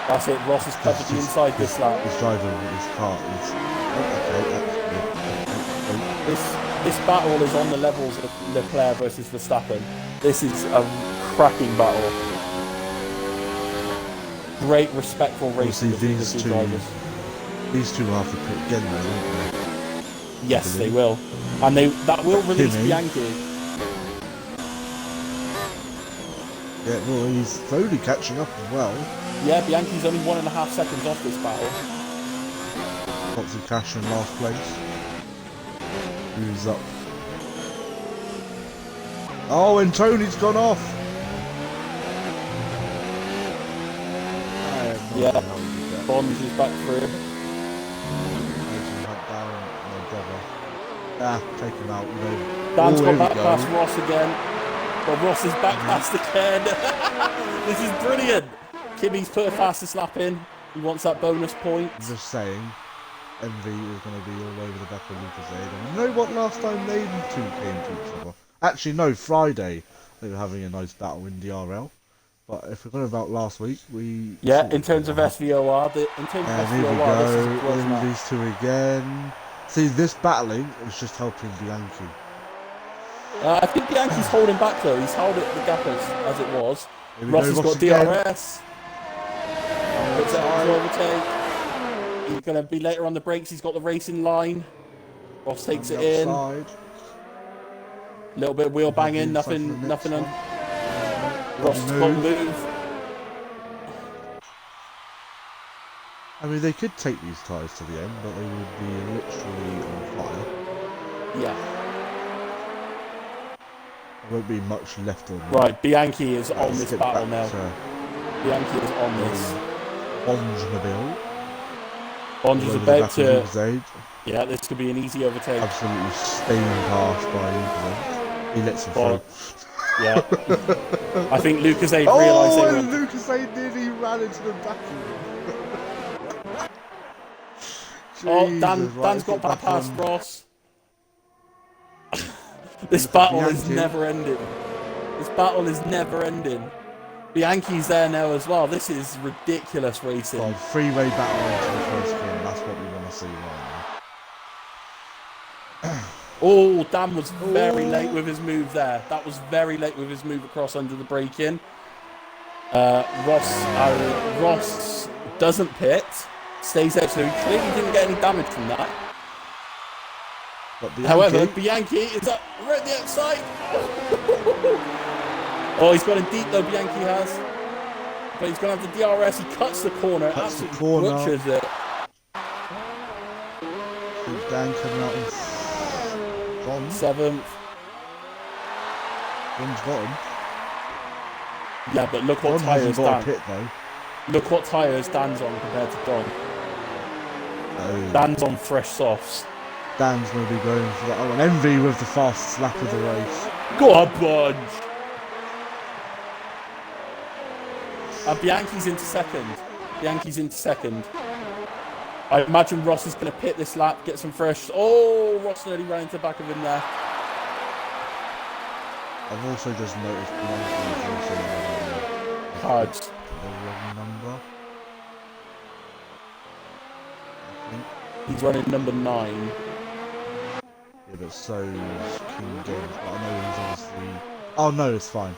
That's it, Ross has covered the inside this lap. He's driving with his car. This battle is on the levels of Leclerc versus Verstappen. This is a cracking battle. Great, respectful racing between the two drivers. These two will have to pit again though, won't they? Yes, they will. And that will release Bianchi. Yeah, well, he's slowly catching up as well. Yeah, Bianchi's only 1.5 seconds off this battle. Lots of cash in last place. Who's up? Oh, and Tony's gone off. Yeah, Bonds is back through. Take him out. Dan's got back past Ross again. But Ross is back past again. This is brilliant. Kimmy's put a fastest lap in. He wants that bonus point. I'm just saying, MV is going to be all over the back of Lucas Aid. And you know what? Last time they two came to each other. Actually, no, Friday they were having a nice battle in DRL. But if we're talking about last week, in terms of SVOR, this is a close match. These two again. See, this battling is just helping Bianchi. I think Bianchi's holding back though. He's held it the gap as it was. Ross has got again. DRS. Puts out his overtake. He's going to be later on the brakes. He's got the racing line. Ross takes it in. A little bit of wheel banging, nothing on. Ross got move. I mean, they could take these tyres to the end, but they would be literally on fire. Yeah. There won't be much left on them. Right, Bianchi is on this battle now. Bianchi is on this. Bonge-mobile. Bonge is about to... Lucas. Yeah, this could be an easy overtake. Absolutely stained past by Lucas. He lets him through. Yeah. I think Lucas realised they were... Lucas nearly ran into the back of him. Dan's got back past Ross. This battle is never ending. This battle is never ending. Bianchi's there now as well. This is ridiculous racing. Well, three-way battle into the first corner. That's what we want to see right now. Oh, Dan was very late with his move there. That was very late with his move across under the braking. Ross doesn't pit. Stays out, so he clearly didn't get any damage from that. However, Bianchi is up right at the outside. Oh, he's got him deep though, Bianchi has. But he's going to have the DRS. He cuts the corner, absolutely butchers it. Dan coming out in John. 7th. John's got him. Yeah, but look what tyres Dan. Pit, though. Look what tyres Dan's on compared to Don. Oh. Dan's on fresh softs. Dan's going to be going for that. Oh, an envy with the fastest lap of the race. Go on, Bunge! Bianchi's into second. I imagine Ross is going to pit this lap, get some fresh... Oh, Ross nearly ran into the back of him there. I've also just noticed Bianchi's also cards. The wrong number. He's running number 9. Yeah, but so is King James. But I know he's obviously... Oh no, it's fine.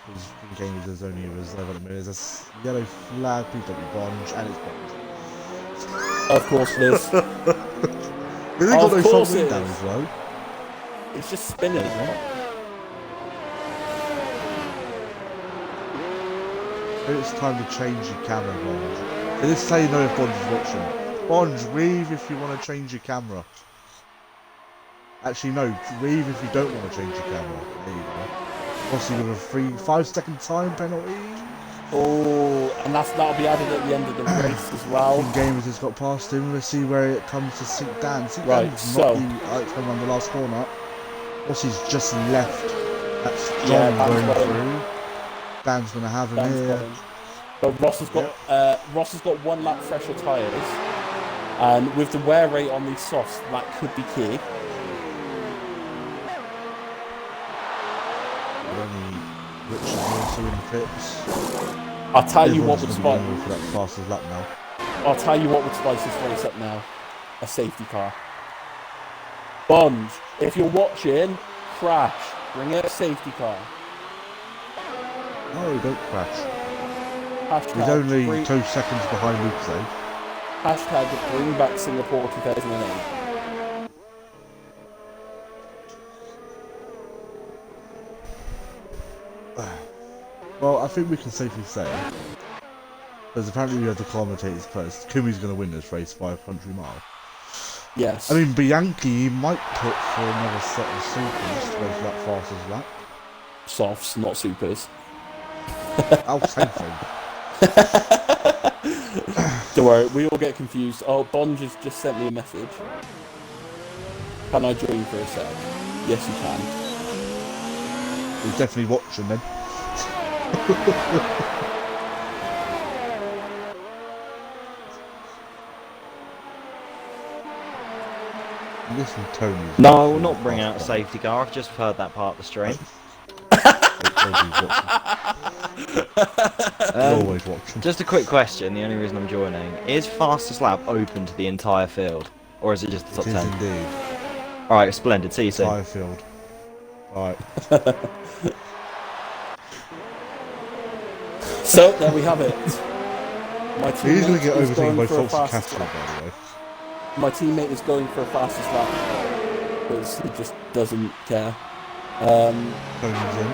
Because King James is only a reserve at the minute. There's a yellow flag, please don't be Bonge, and it's Bonge. Of course it is. They got no front wing damage though. It's just spinning, isn't it? It's time to change your camera, Bonge. So this is how you know if Bonge is watching. Bonge, weave if you want to change your camera. Actually, no, weave if you don't want to change your camera. There you go. Possibly with a 5-second time penalty. Oh, and that'll be added at the end of the race as well. Gamers has got past him. Let's see where it comes to Sink Dan. Sink right, Dan's not coming on the last corner. Rossi's just left. That's John going through. Dan's going to have him here. But Ross has got 1 lap fresher tyres, and with the wear rate on these softs, that could be key. Richard's also in the pits. I'll tell you what would spice for that fastest lap now. I'll tell you what would spice this race up now. A safety car. Bonge, if you're watching, crash. Bring out a safety car. No, don't crash. Hashtag He's only 2 seconds behind Luke though. Hashtag bring back Singapore 2008. Well, I think we can safely say, because apparently we have the commentators first, Kumi's going to win this race by a country mile. Yes. I mean, Bianchi might put for another set of supers to go for that fastest lap. Softs, not supers. Oh, same thing. Don't worry, we all get confused. Oh, Bonge has just sent me a message. Can I join for a sec? Yes, you can. He's definitely watching then. Listen, Tony. No, I will not bring out a safety car. I've just heard that part of the stream. Always watching. Just a quick question, the only reason I'm joining. Is fastest lap open to the entire field? Or is it just the top 10? It is indeed. Alright, splendid. See you soon. Entire field. Alright. So, there we have it. My He's going to get teammate is overtaken going by for a Foxy fastest Castro, lap. by the way. My teammate is going for a fastest lap because he just doesn't care. Tony's in.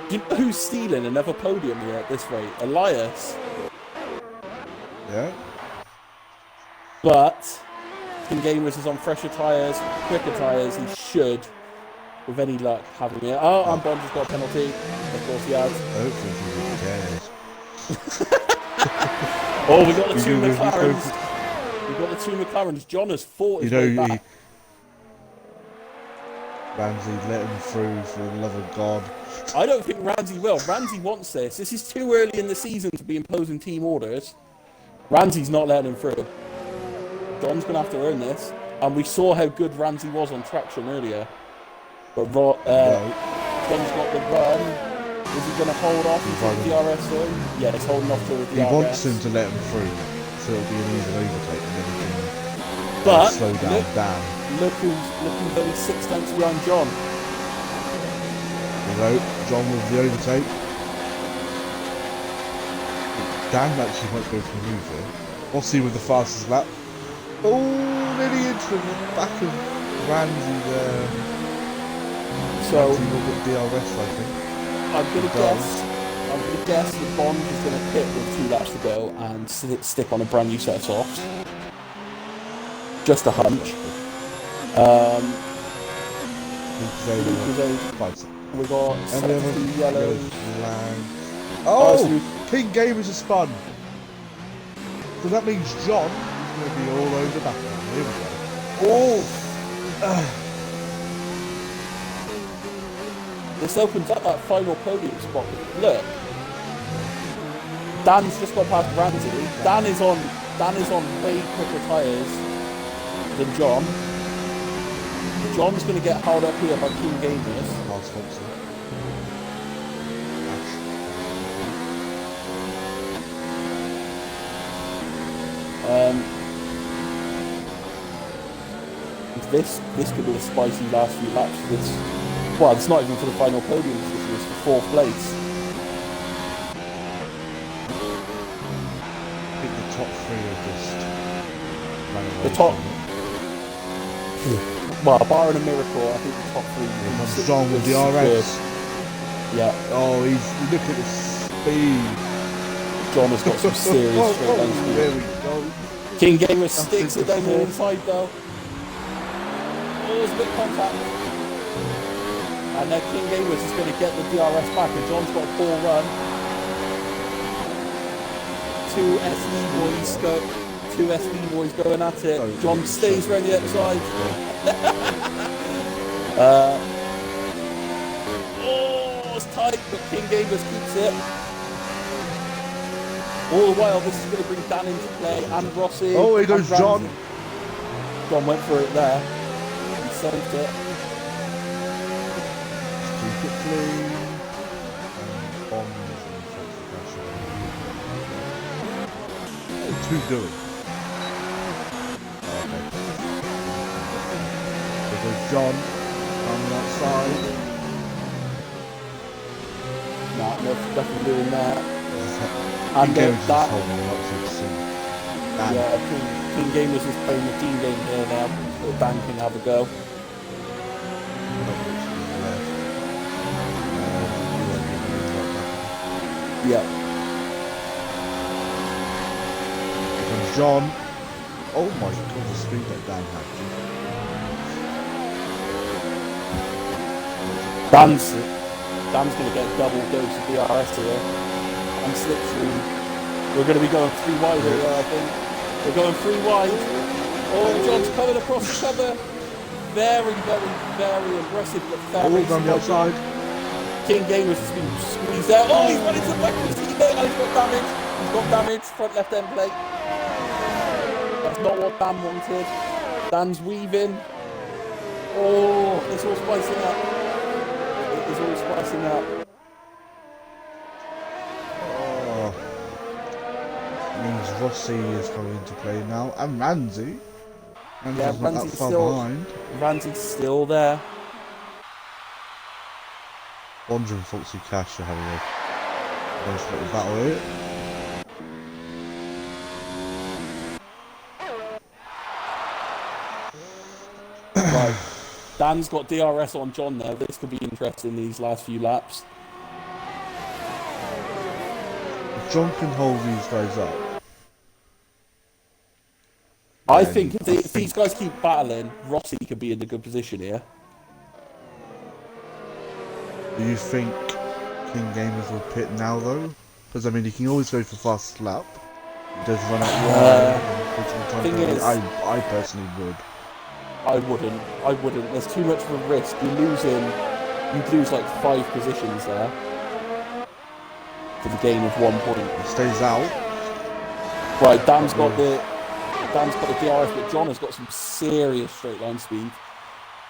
Do you know who's stealing another podium here at this rate? Elias. Yeah. But King Gamers is on fresher tyres, quicker tyres. He should, with any luck, having it. Oh, and Bond has got a penalty. Of course he has. I don't think he really cares. Oh, we got the two You know, McLarens. We got the two McLarens. John has fought his way back. Ramsey let him through for the love of God. I don't think Ramsey will. Ramsey wants this. This is too early in the season to be imposing team orders. Ramsey's not letting him through. John's going to have to earn this. And we saw how good Ramsey was on traction earlier. But John's got the run. Is he going to hold off until the DRS zone? Yeah, he's holding off till the DRS. He wants him to let him through, so it'll be an easy overtake, and then he can slow down Dan. Look who's only 6 tenths behind John. You know, John with the overtake. Dan actually might go for a move here. Rossi with the fastest lap. Oh, nearly into the back of Ramsey there. So Ramsey will get DRS, I think. I'm gonna guess that Bond is gonna pit with 2 laps to go and stick on a brand new set of softs. Just a hunch. We got 17 yellows. Oh, King Gamers has spun. So that means John is going to be all over the back. Here we go. Oh. This opens up that final podium spot. Look, Dan's just got past Ramsey. Dan is on way quicker tyres than John. John's going to get held up here by King Gamers. This could be a spicy last few laps. Well, it's not even for the final podium position, it's for 4th place. I think the top 3 are just the top. Well, barring a miracle, I think the top 3. Comes John with the RS. Yeah. Oh, look at the speed. John has got some serious straight line speed. There we go. King Gamer sticks it down the inside though. Oh, there's a bit of contact. And then King Gamers is going to get the DRS back, and John's got a poor run. 2 SV boys going at it. John stays around the outside. Oh, it's tight, but King Gamers keeps it. All the while, this is going to bring Dan into play, and Rossi. Oh, here goes John. John went for it there. He saved it. Keep it clean. What's he doing? Okay. There goes John on the outside. Nah, nothing doing that. And that. Yeah, King Gamers is playing the team game here now. So Dan can have a go. Yeah. Here John. Oh my god, the speed that Dan had. Dan's going to get a double dose of DRS here. And slipstream. We're going to be going 3 wide here, I think. We're going 3 wide. Oh, John's coming across the cover. Very, very, very aggressive, but very on the outside. King Gamers has been squeezed out. Oh, he's run into the back of his teammate and he's got damage. He's got damage, front left end plate. That's not what Dan wanted. Dan's weaving. Oh, it's all spicing up. It is all spicing up. Means Rossi is coming into play now, and Ramsey. Yeah, Ramsey's not that far behind. Ramsey's still there. Bondra and Foxy Cash are having a nice little battle here. Right. Dan's got DRS on John now. This could be interesting these last few laps. If John can hold these guys up, I then think I if these guys keep battling, Rossi could be in a good position here. Do you think King Gamers will pit now though? Because I mean, he can always go for fast lap. He does run out wide. Thing is, I personally would. I wouldn't. There's too much of a risk. You'd lose like 5 positions there for the gain of 1 point. He stays out. Right, Dan's got the DRS, but John has got some serious straight line speed.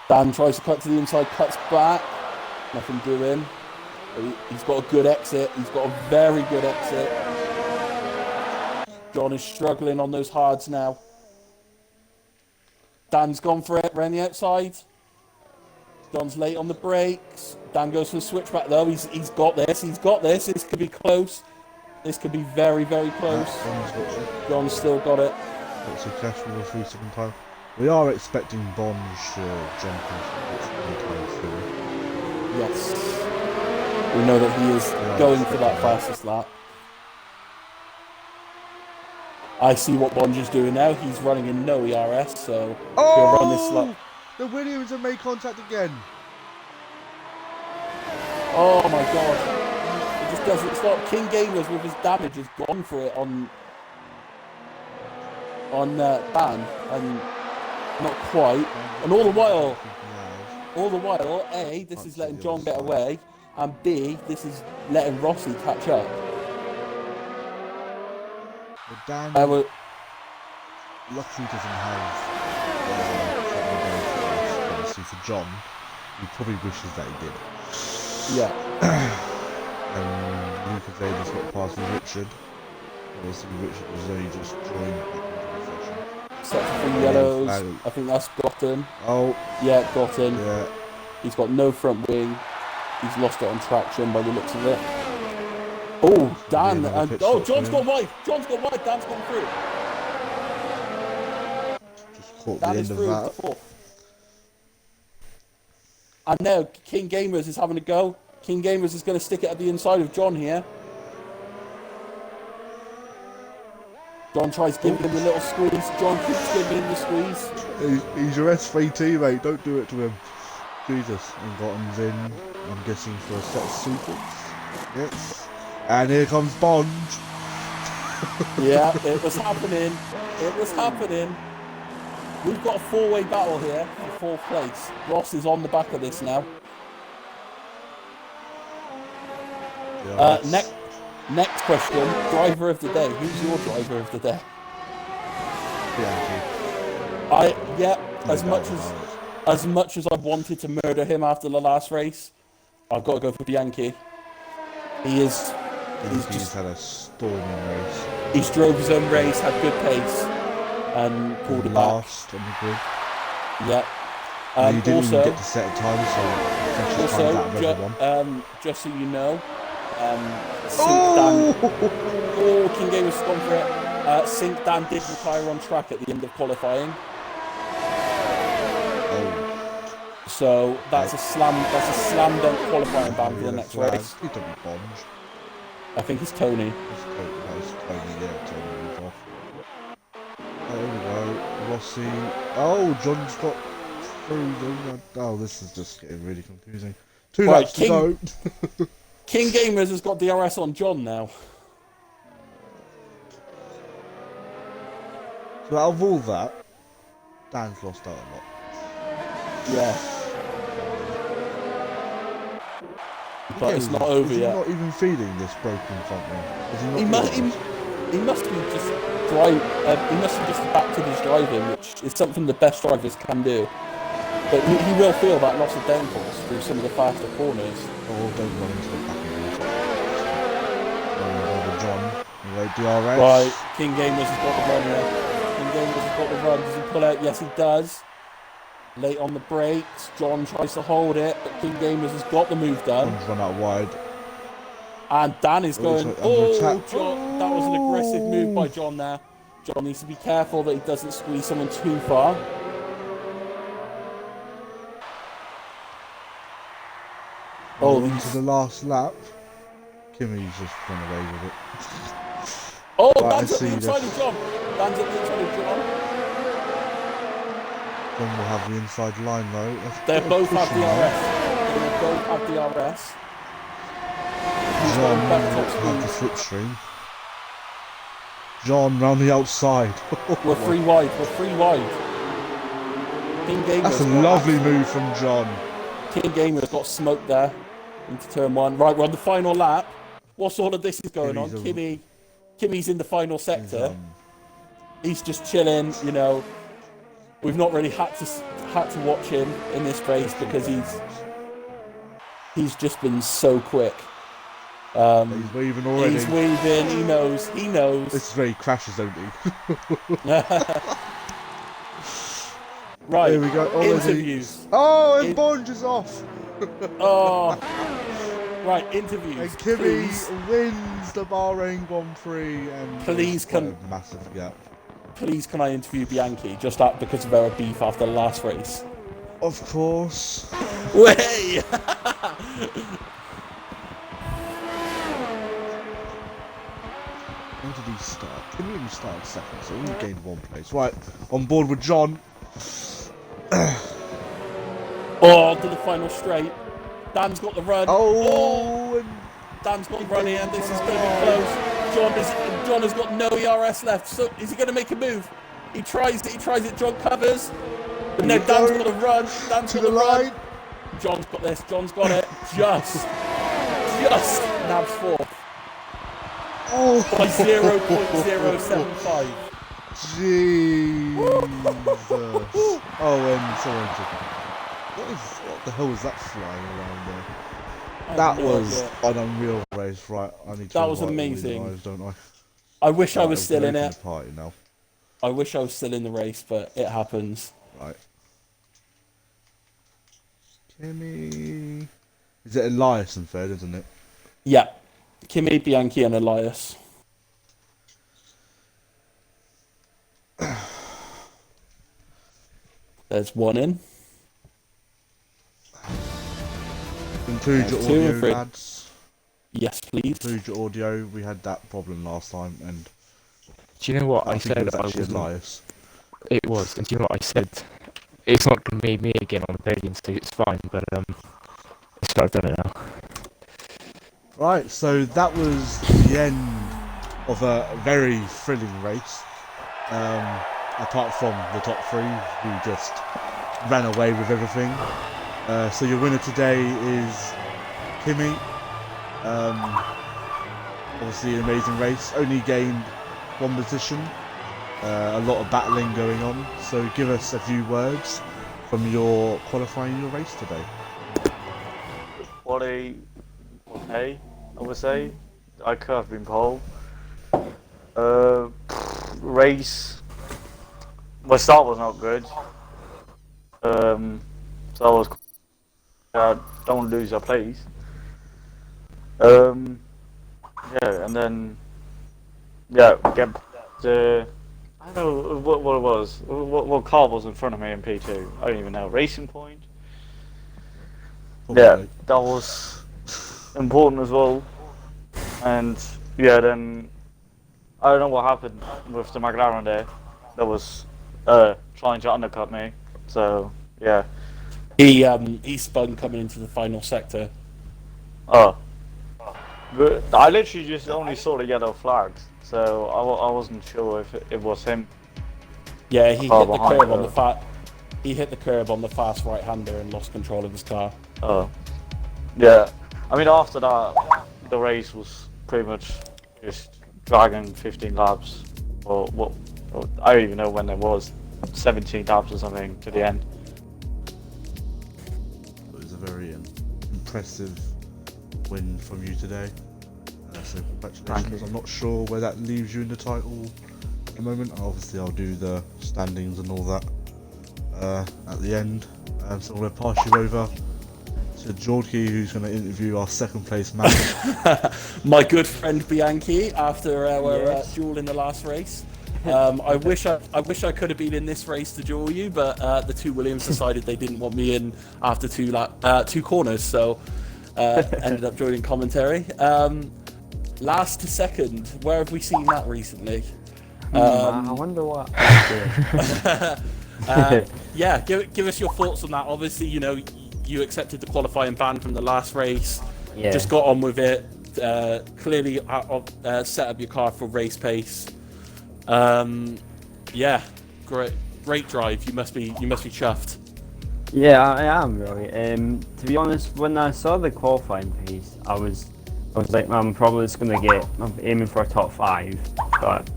Dan tries to cut to the inside, cuts back. Nothing doing. He's got a good exit. He's got a very good exit. John is struggling on those hards now. Dan's gone for it, around the outside. John's late on the brakes. Dan goes for the switchback though. He's got this. He's got this. This could be close. This could be very, very close. John's still got it. That's a cash with a 3-second time. We are expecting Bond to jump anytime soon. Yes. We know that he is going for that fastest lap. I see what Bond is doing now. He's running in no ERS, so he'll run this lap. The Williams have made contact again. Oh my god. It just doesn't stop. King Gamers with his damage has gone for it on Dan, and not quite. And all the while, A, this is letting John get away, and B, this is letting Rossi catch up. But Dan Luckily doesn't have obviously for John. He probably wishes that he did. Yeah. And Lucas Davis got past with Richard. Obviously Richard was only just joined back into the session. Set for 3 yellows. I think that's gotten. Oh. Yeah, gotten. Yeah. He's got no front wing. He's lost it on traction by the looks of it. Oh, Dan. And, John's got wide. John's got wide. Dan's gone through. Just caught Dan the is end through of to that. 4th. And now King Gamers is having a go. King Gamers is going to stick it at the inside of John here. John tries giving him the little squeeze. John keeps giving him the squeeze. He's your SV teammate, don't do it to him. Jesus. And Gotham's in, I'm guessing, for a set of supers. Yes. And here comes Bond. Yeah, it was happening. It was happening. We've got a 4-way battle here for 4th place. Ross is on the back of this now. Next question, driver of the day. Who's your driver of the day? As much as I wanted to murder him after the last race, I've got to go for Bianchi. He's had a storming race. He's drove his own race, had good pace, and pulled it back. Last on the grid. Yeah. He didn't even get to set a time, so just so you know, Dan. Oh, King Gamers has gone for it. Sync Dan did retire on track at the end of qualifying. So that's a slam dunk qualifying ban for the next race. He don't be Bond. I think it's Tony. It's Tony, yeah, Tony moved off. There we go. Rossi. Oh, John's got through them. Oh, this is just getting really confusing. 2 laps to go. King Gamers has got DRS on John now. So out of all that, Dan's lost out a lot. Yeah. But it's not over yet. He's not even feeding this broken front wing. He must be just he must be just adapted his driving, which is something the best drivers can do. But he will feel that loss of downforce through some of the faster corners. Oh, don't run into the back of the John. DRS. Right, King Gamers has got the run here. King Gamers has got the run. Does he pull out? Yes, he does. Late on the brakes. John tries to hold it, but King Gamers has got the move done. John's run out wide. And Dan is going, John, that was an aggressive move by John there. John needs to be careful that he doesn't squeeze someone too far. Oh, On to these... the last lap. Kimmy's just run away with it. Oh, Right, Dan's I at the see inside this. of John. Dan's at the inside of John. John will have the inside line though. That's a They bit of both have pushing the there. RS. They will both have the RS. He's John going back top will have the speed. slipstream. John round the outside. We're 3 wide. We're 3 wide. King Gamer's That's a got lovely move from John. King Gamer's got smoked there into turn 1. Right, we're on the final lap. Whilst all of this is going on, Kimmy's in the final sector. He's just chilling, you know. We've not really had to watch him in this race because he's just been so quick. He's waving already. He's waving. He knows. This is where he crashes, don't he? Right. Here we go. Oh, interviews. Oh, and Bonge is off. Oh. Right, interviews. And Kimmy wins the Bahrain Grand Prix, and Please quite can- a massive gap. Please, can I interview Bianchi just because of our beef after the last race? Of course. Way. Where did he start? Kimmy only started second, so he only gained 1 place. Right, on board with John. Oh, to the final straight. Dan's got the run. Oh, and Dan's got the run here. This is going to be close. John has got no ERS left. So is he going to make a move? He tries it. John covers. But no, Dan's got the run. Dan's got the run. John's got this. John's got it. Just nabs fourth. Oh, By 0.075. Jesus. Oh, and someone just... What the hell was that flying around there? That was an unreal race, right? I need to That was invite all you amazing. guys, don't I? I wish I Right, was still in we're it. making a party now. I wish I was still in the race, but it happens. Right. Kimmy... Is it Elias in third, isn't it? Yeah. Kimi, Bianchi, and Elias. There's one in. Include your There's 2 and audio, 3. lads. Yes, please. Include your audio. We had that problem last time, and Do you know what I I think said? it was I actually wasn't. Elias. It was, and do you know what I said? It's not going to be me again on the podium, so it's fine. But I've done it now. Right, so that was the end of a very thrilling race. Apart from the top 3, who just ran away with everything. So your winner today is Kimmy. Obviously an amazing race. Only gained 1 position. A lot of battling going on. So give us a few words from your qualifying your race today. What a hey, I would say. I could have been pole. Race. My start was not good. So I was. Don't lose your place. Yeah, and then get the. I don't know what it was. What car was in front of me in P2? I don't even know. Racing Point. Probably. Yeah, that was important as well. And yeah, then I don't know what happened with the McLaren there. That was trying to undercut me. So yeah. He spun coming into the final sector. Oh, but I literally just only saw the yellow flags, so I wasn't sure if it was him. Yeah, he Oh, hit the behind curb on her. the fat. He hit the curb on the fast right-hander and lost control of his car. Oh, yeah. I mean, after that, the race was pretty much just dragging 15 laps, or what? Or I don't even know when it was, 17 laps or something to the end. It was a very impressive win from you today. So congratulations. Thank you. I'm not sure where that leaves you in the title at the moment. Obviously I'll do the standings and all that at the end. So I'm going to pass you over to Georgie, who's going to interview our second place man. My good friend Bianchi after our duel in the last race. I wish I could have been in this race to duel you, but the 2 Williams decided they didn't want me in after 2 corners. So ended up joining commentary. Last to second, where have we seen that recently? I wonder what. Yeah, give us your thoughts on that. Obviously, you know, you accepted the qualifying ban from the last race. Yeah. Just got on with it. Clearly, set up your car for race pace. Yeah, great drive. You must be chuffed. Yeah, I am really. To be honest, when I saw the qualifying pace, I was like, I'm probably just gonna I'm aiming for a top 5. But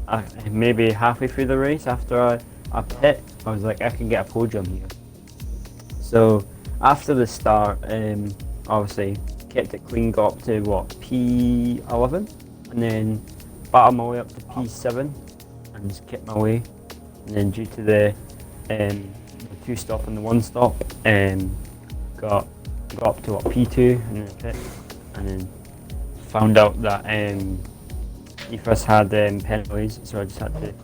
maybe halfway through the race, after I pit, I was like, I can get a podium here. So after the start, obviously kept it clean, got up to what, P11, and then battled my way up to P7, and just kept my way. And then due to the 2 stop and the 1 stop, got up to what, P2 and then pit, and then found out that EFS had penalties, so I just had to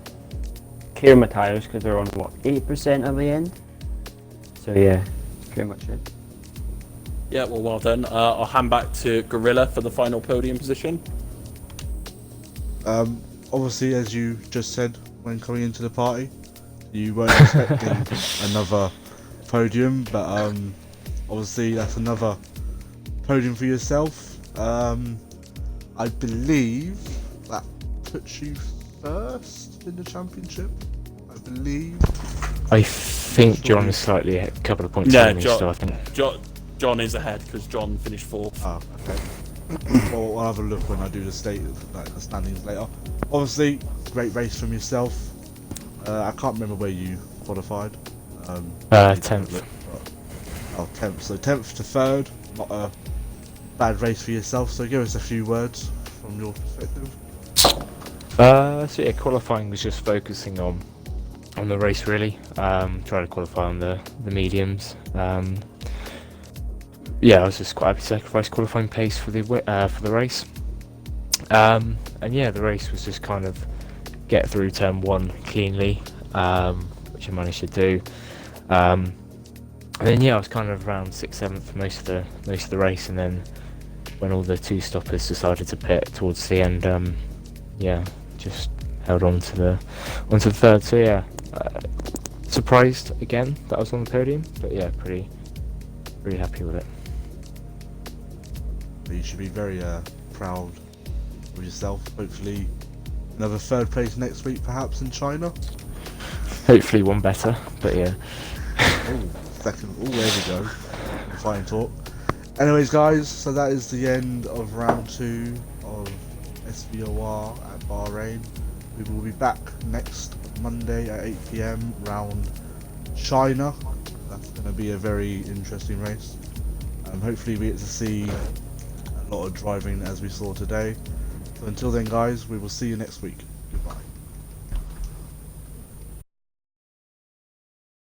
clear my tyres because they're on what, 8% at the end. So yeah, that's pretty much it. Yeah, well done. I'll hand back to Gorilla for the final podium position. Obviously, as you just said when coming into the party, you weren't expecting another podium, but obviously that's another podium for yourself. I believe that puts you first in the championship. I believe. I think John is slightly a couple of points ahead of me still, I think. John is ahead because John finished 4th. Oh, okay. Well, I'll have a look when I do the the standings later. Obviously, great race from yourself. I can't remember where you qualified. 10th. Oh, 10th. So 10th to 3rd. Not a bad race for yourself. So give us a few words from your perspective. So yeah, qualifying was just focusing on the race really. Trying to qualify on the mediums. Yeah, I was just quite happy to sacrifice qualifying pace for the race. And yeah, the race was just kind of get through turn 1 cleanly, which I managed to do. And then yeah, I was kind of around 6th, 7th for most of the race, and then when all the 2 stoppers decided to pit towards the end, yeah, just held on to the 3rd. So yeah, surprised again that I was on the podium, but yeah, pretty happy with it. You should be very proud of yourself. Hopefully another 3rd place next week, perhaps in China. Hopefully one better, but yeah. Oh, second. Oh, there we go. Fine talk. Anyways, guys, so that is the end of round 2 of SVOR at Bahrain. We will be back next Monday at 8 PM round China. That's going to be a very interesting race. Hopefully we get to see a lot of driving as we saw today. So until then, guys, we will see you next week.